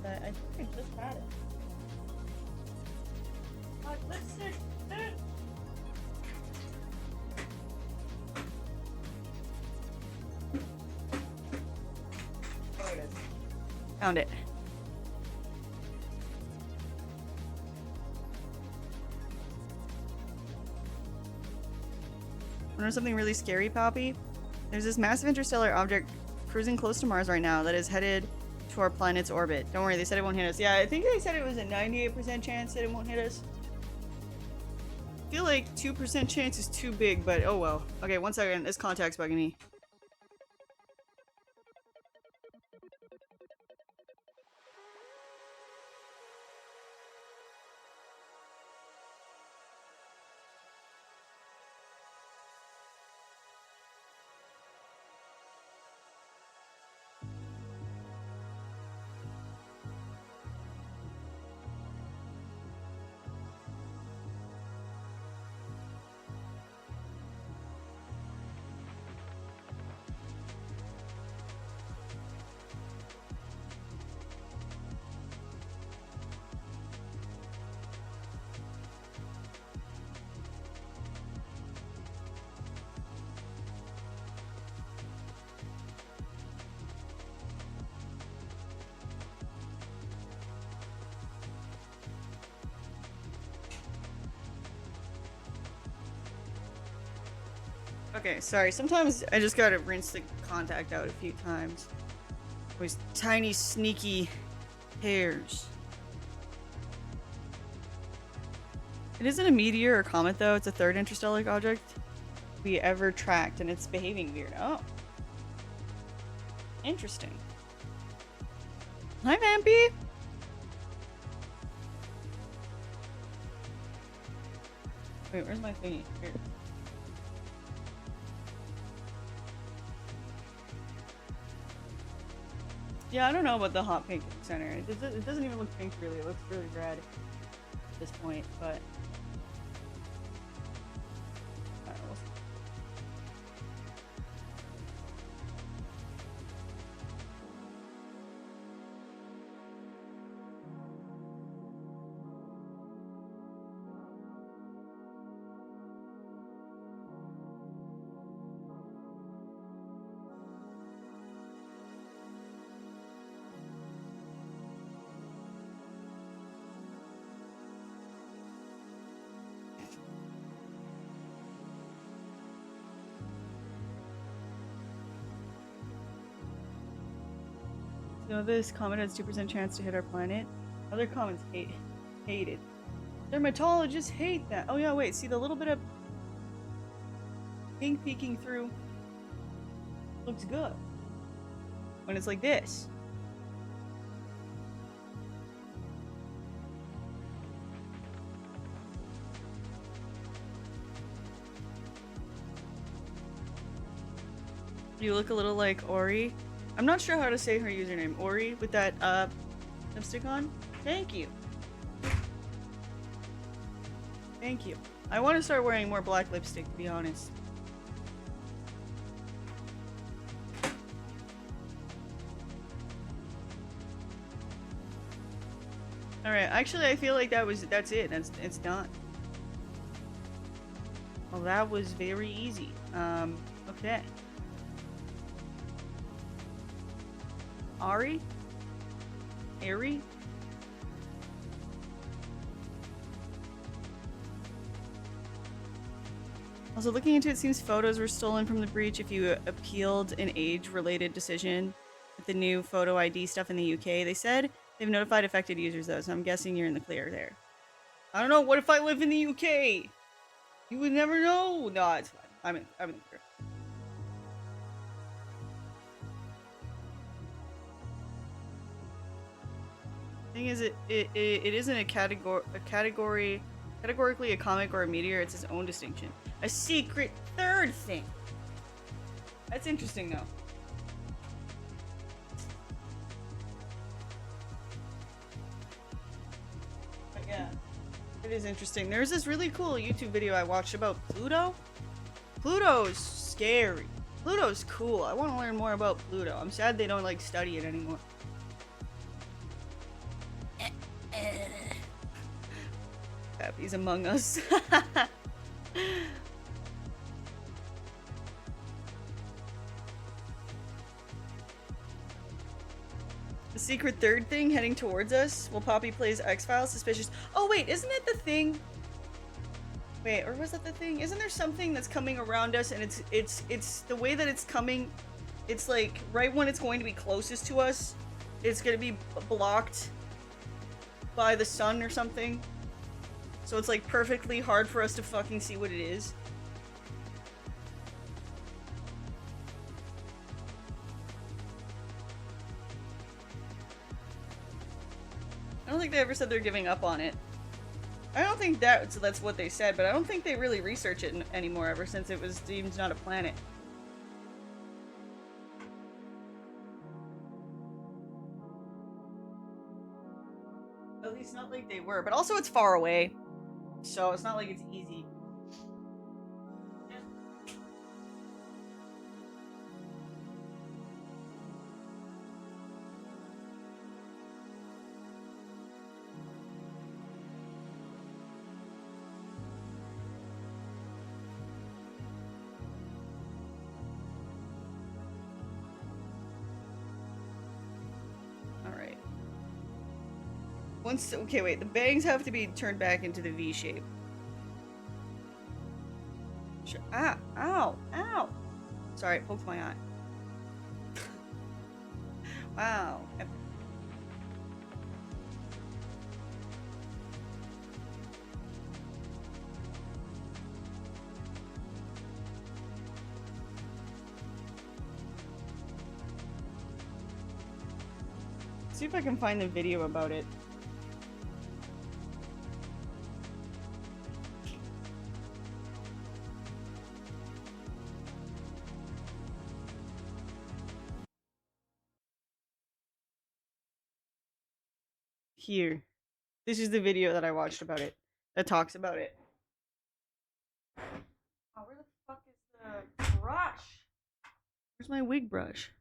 I think I just had it. Like, let's sit. Oh, it is. Found it. Wanna know something really scary, Poppy? There's this massive interstellar object cruising close to Mars right now that is headed to our planet's orbit. Don't worry, they said it won't hit us. Yeah, I think they said it was a 98% chance that it won't hit us. I feel like 2% chance is too big, but oh well. Okay, one second. This contact's bugging me. Okay, sorry. Sometimes I just gotta rinse the contact out a few times. Those tiny, sneaky hairs. It isn't a meteor or comet, though. It's a third interstellar object we ever tracked, and it's behaving weird. Oh. Interesting. Hi, Vampy! Wait, where's my thingy? Here. Yeah, I don't know about the hot pink center. It doesn't even look pink, really. It looks really red at this point, but... I don't know. So this comet has 2% chance to hit our planet. Other comets hate it. Dermatologists hate that. Oh yeah, wait, see the little bit of pink peeking through looks good when it's like this. You look a little like Ori. I'm not sure how to say her username. Ori with that lipstick on. Thank you. Thank you. I want to start wearing more black lipstick, to be honest. Alright, actually I feel like that's it. It's done. Well, that was very easy. Okay. Ari? Ari? Also, looking into it, seems photos were stolen from the breach if you appealed an age-related decision with the new photo ID stuff in the UK. They said they've notified affected users, though, so I'm guessing you're in the clear there. I don't know, what if I live in the UK? You would never know! No, it's fine. I'm in the clear. Thing is, it isn't a categorically a comic or a meteor. It's its own distinction. A secret third thing. That's interesting, though. But yeah, it is interesting. There's this really cool YouTube video I watched about Pluto. Pluto's scary. Pluto's cool. I want to learn more about Pluto. I'm sad they don't like study it anymore. Happy's Among Us. The secret third thing heading towards us while Poppy plays X-Files. Suspicious. Oh wait, isn't it the thing? Wait, or was that the thing? Isn't there something that's coming around us and it's the way that it's coming, it's like right when it's going to be closest to us, it's gonna be blocked by the sun or something. So it's like perfectly hard for us to fucking see what it is. I don't think they ever said they're giving up on it. I don't think that's what they said, but I don't think they really research it anymore ever since it was deemed not a planet. At least not like they were, but also it's far away. So it's not like it's easy. Alright. Okay, wait, the bangs have to be turned back into the V shape. Ah, ow, ow. Sorry, it poked my eye. Wow. See if I can find the video about it. Here. This is the video that I watched about it. That talks about it. Oh, where the fuck is the brush? Where's my wig brush?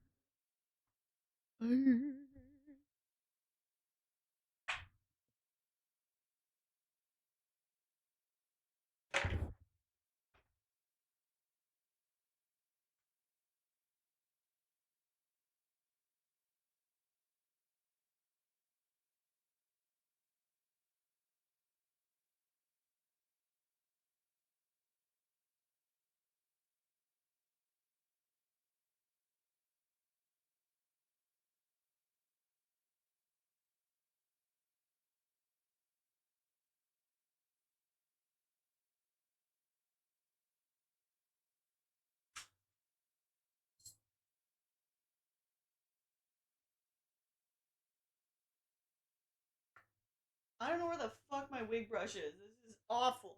I don't know where the fuck my wig brush is. This is awful.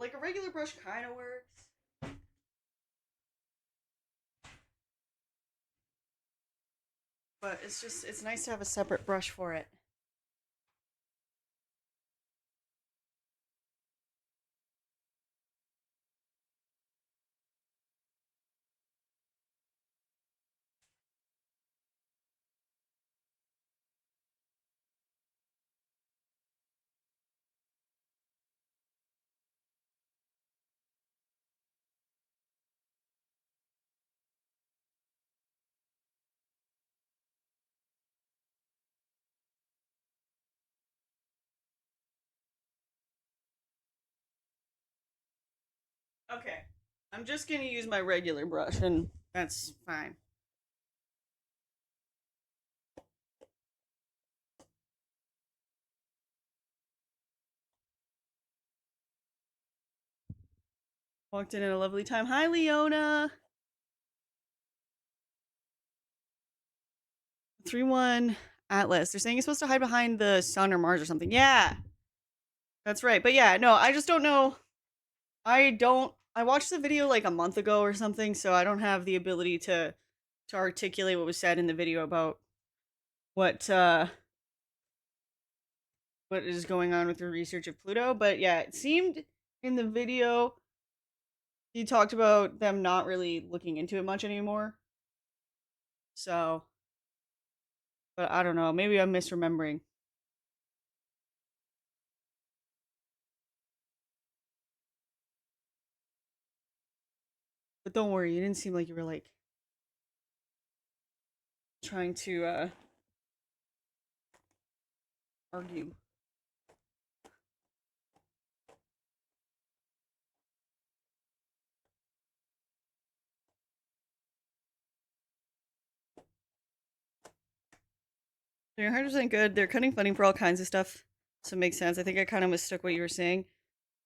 Like a regular brush kind of works. But it's nice to have a separate brush for it. Okay. I'm just gonna use my regular brush and that's fine. Walked in at a lovely time. Hi, Leona. 3-1 Atlas. They're saying he's supposed to hide behind the sun or Mars or something. Yeah. That's right. But yeah, no, I just don't know. I watched the video like a month ago or something, so I don't have the ability to articulate what was said in the video about what what is going on with the research of Pluto. But yeah, it seemed in the video he talked about them not really looking into it much anymore. So, but I don't know. Maybe I'm misremembering. But don't worry, you didn't seem like you were like trying to argue. They're 100% good. They're cutting funding for all kinds of stuff, so it makes sense. I think I kind of mistook what you were saying.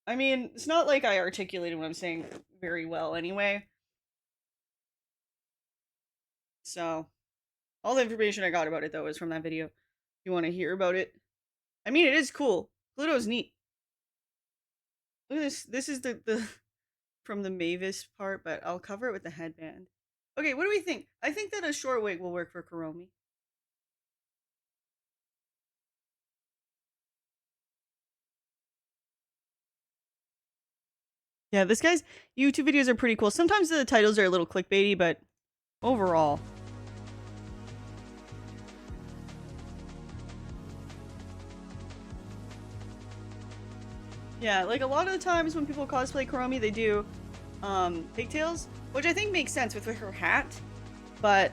I mean, it's not like I articulated what I'm saying very well anyway. So, all the information I got about it, though, is from that video. If you want to hear about it. I mean, it is cool. Pluto's neat. Look at this. This is the from the Mavis part, but I'll cover it with the headband. Okay, what do we think? I think that a short wig will work for Kuromi. Yeah, this guy's YouTube videos are pretty cool. Sometimes the titles are a little clickbaity, but overall. Yeah, like a lot of the times when people cosplay Kuromi, they do pigtails, which I think makes sense with her hat, but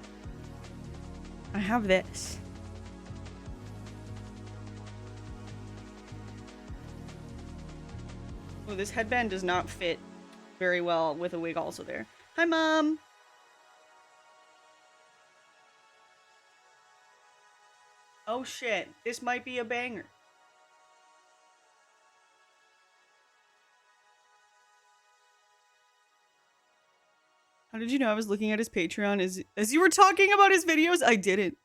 I have this. Oh, this headband does not fit very well with a wig also there. Hi, Mom! Oh shit, this might be a banger. How did you know I was looking at his Patreon as you were talking about his videos? I didn't.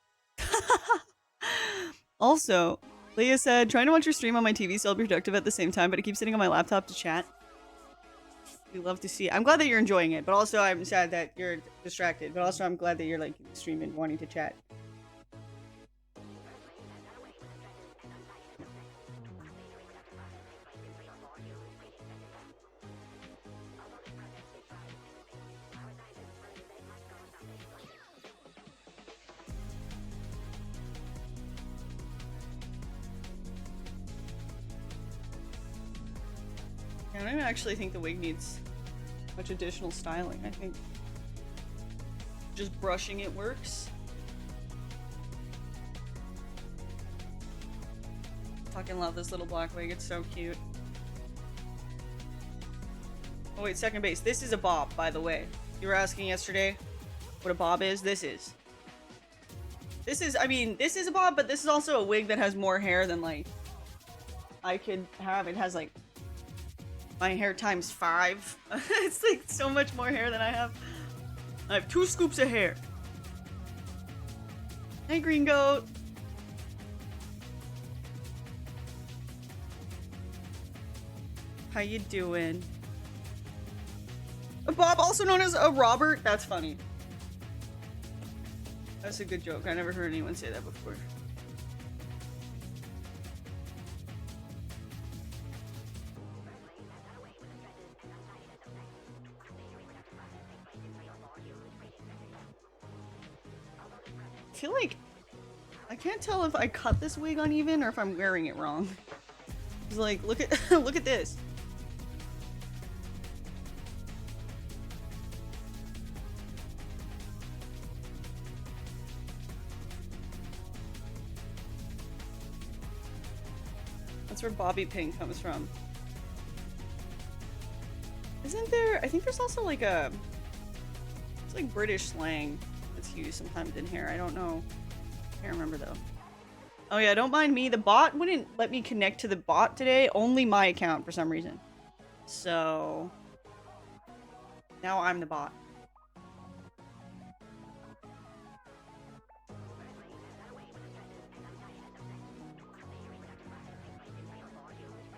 Also, Leah said, trying to watch your stream on my TV so I'll be productive at the same time, but it keeps sitting on my laptop to chat. We love to see it. I'm glad that you're enjoying it, but also I'm sad that you're distracted, but also I'm glad that you're like streaming, wanting to chat. I don't even actually think the wig needs much additional styling. I think just brushing it works. Fucking love this little black wig. It's so cute. Oh wait, second base. This is a bob, by the way. You were asking yesterday what a bob is. This is, I mean, this is a bob, but this is also a wig that has more hair than like I could have. It has like my hair times 5. It's like so much more hair than I have. I have 2 scoops of hair. Hey, Green Goat. How you doing? A Bob, also known as a Robert. That's funny. That's a good joke. I never heard anyone say that before. I feel like I can't tell if I cut this wig uneven or if I'm wearing it wrong. It's like, look at look at this. That's where Bobby pin comes from. Isn't there? I think there's also like a, it's like British slang that's used sometimes in here. I don't know. Can't remember though. Oh yeah, don't mind me. The bot wouldn't let me connect to the bot today. Only my account for some reason. So now I'm the bot.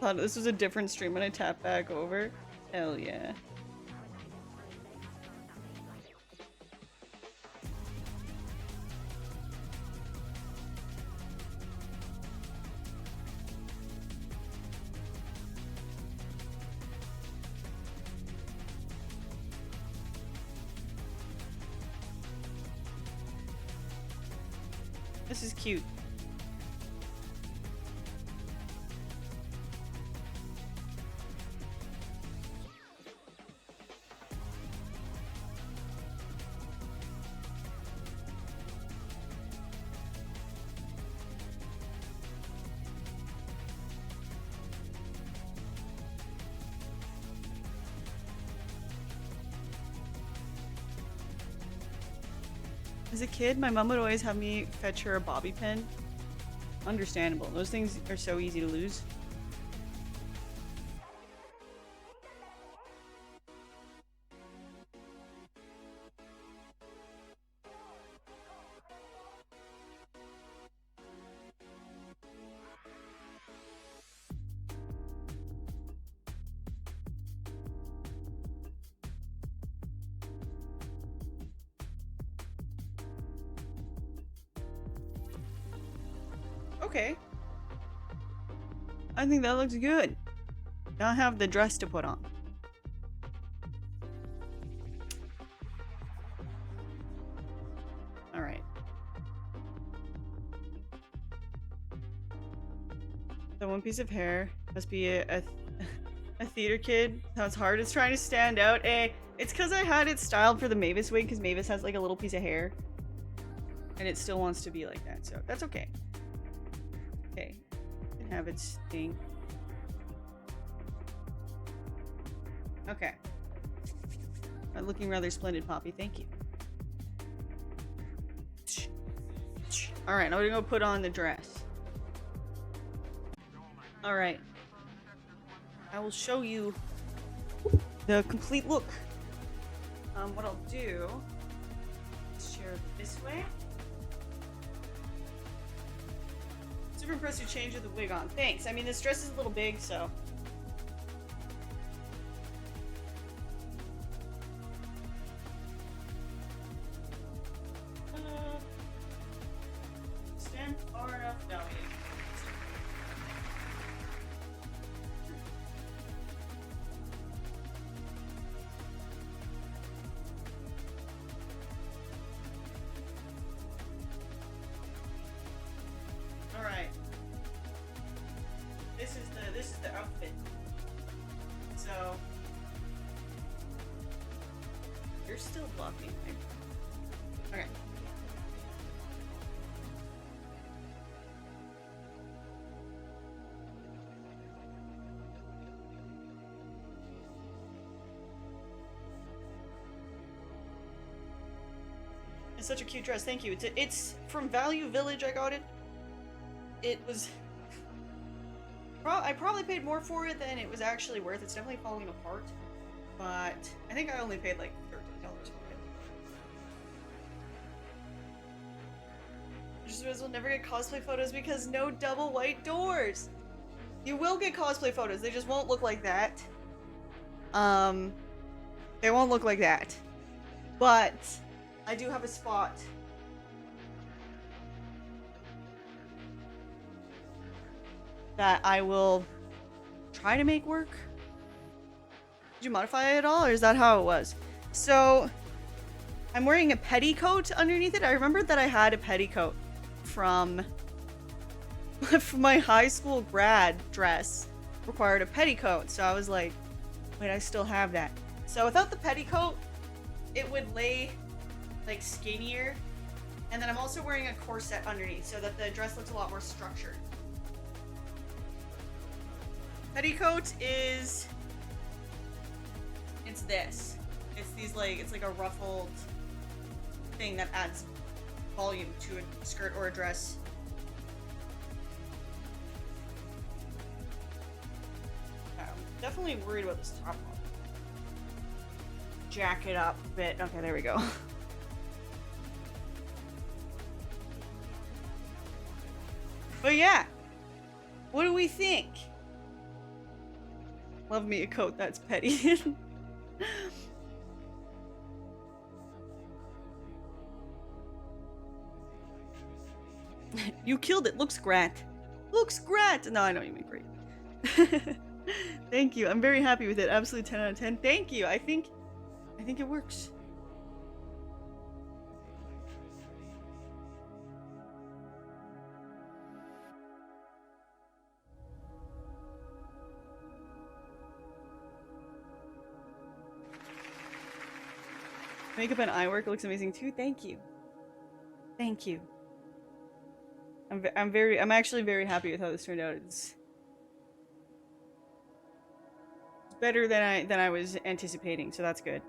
Thought this was a different stream when I tap back over. Hell yeah. This is cute. As a kid, my mom would always have me fetch her a bobby pin. Understandable. Those things are so easy to lose. Okay. I think that looks good. Now I have the dress to put on. Alright. The one piece of hair must be a theater kid. Sounds hard. It's trying to stand out. It's because I had it styled for the Mavis wig, because Mavis has like a little piece of hair. And it still wants to be like that, so that's okay. Okay, can have its thing. Okay. Looking rather splendid, Poppy. Thank you. Alright, now we're gonna go put on the dress. Alright. I will show you the complete look. What I'll do is share it this way. Super impressed you changed the wig on. Thanks. I mean, this dress is a little big, so. Stand far enough. No, Alright. This is the outfit. So you're still blocking me. Okay. It's such a cute dress. Thank you. It's from Value Village. I got it. It was. I probably paid more for it than it was actually worth. It's definitely falling apart, but I think I only paid like $13 for it. Just will never get cosplay photos because no double white doors. You will get cosplay photos. They just won't look like that. They won't look like that. But I do have a spot. That I will try to make work. Did you modify it at all, or is that how it was? So, I'm wearing a petticoat underneath it. I remember that I had a petticoat from my high school grad dress required a petticoat. So I was like, wait, I still have that. So without the petticoat, it would lay like skinnier. And then I'm also wearing a corset underneath so that the dress looks a lot more structured. Petticoat is, it's this. It's these like, it's like a ruffled thing that adds volume to a skirt or a dress. I'm definitely worried about this top one. Jack it up a bit. Okay, there we go. But yeah, what do we think? Love me a coat that's petty. You killed it. Looks great. Looks great. No, I know you mean great. Thank you. I'm very happy with it. Absolutely 10 out of 10. Thank you. I think it works. Makeup and eye work looks amazing too. Thank you. Thank you. I'm actually very happy with how this turned out. It's better than I was anticipating, so that's good.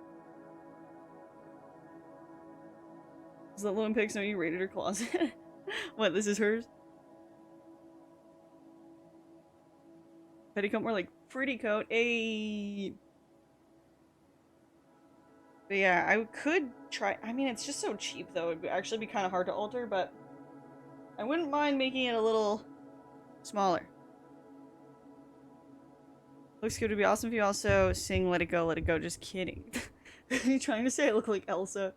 Does that little pics know you raided her closet? What, this is hers? Petticoat more like pretty coat. Ayy. But yeah, I could try. I mean, it's just so cheap, though. It'd actually be kind of hard to alter, but I wouldn't mind making it a little smaller. Looks good. Would be awesome if you also sing Let It Go, Let It Go. Just kidding. Are you trying to say I look like Elsa?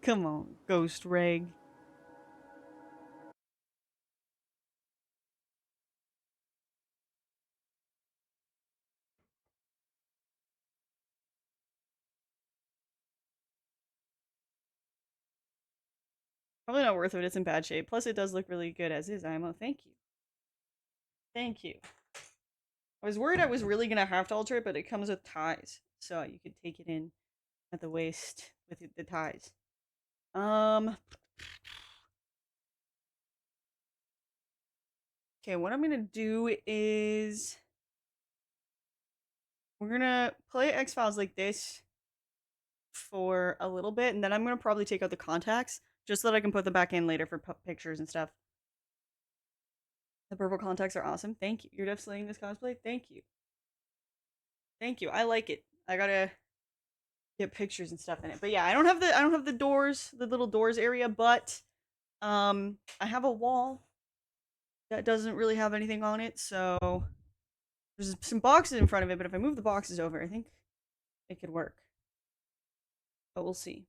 Come on, Ghost Reg. Probably not worth it. It's in bad shape. Plus, it does look really good as is, IMO. Thank you. Thank you. I was worried I was really gonna have to alter it, but it comes with ties, so you could take it in at the waist with the ties. Okay, what I'm gonna do is we're gonna play X-Files like this for a little bit, and then I'm gonna probably take out the contacts just so that I can put them back in later for pictures and stuff. The purple contacts are awesome. Thank you. You're def slaying this cosplay. Thank you. Thank you. I like it. I gotta get pictures and stuff in it. But yeah, I don't have the doors, the little doors area, but I have a wall that doesn't really have anything on it, so there's some boxes in front of it, but if I move the boxes over, I think it could work. But we'll see.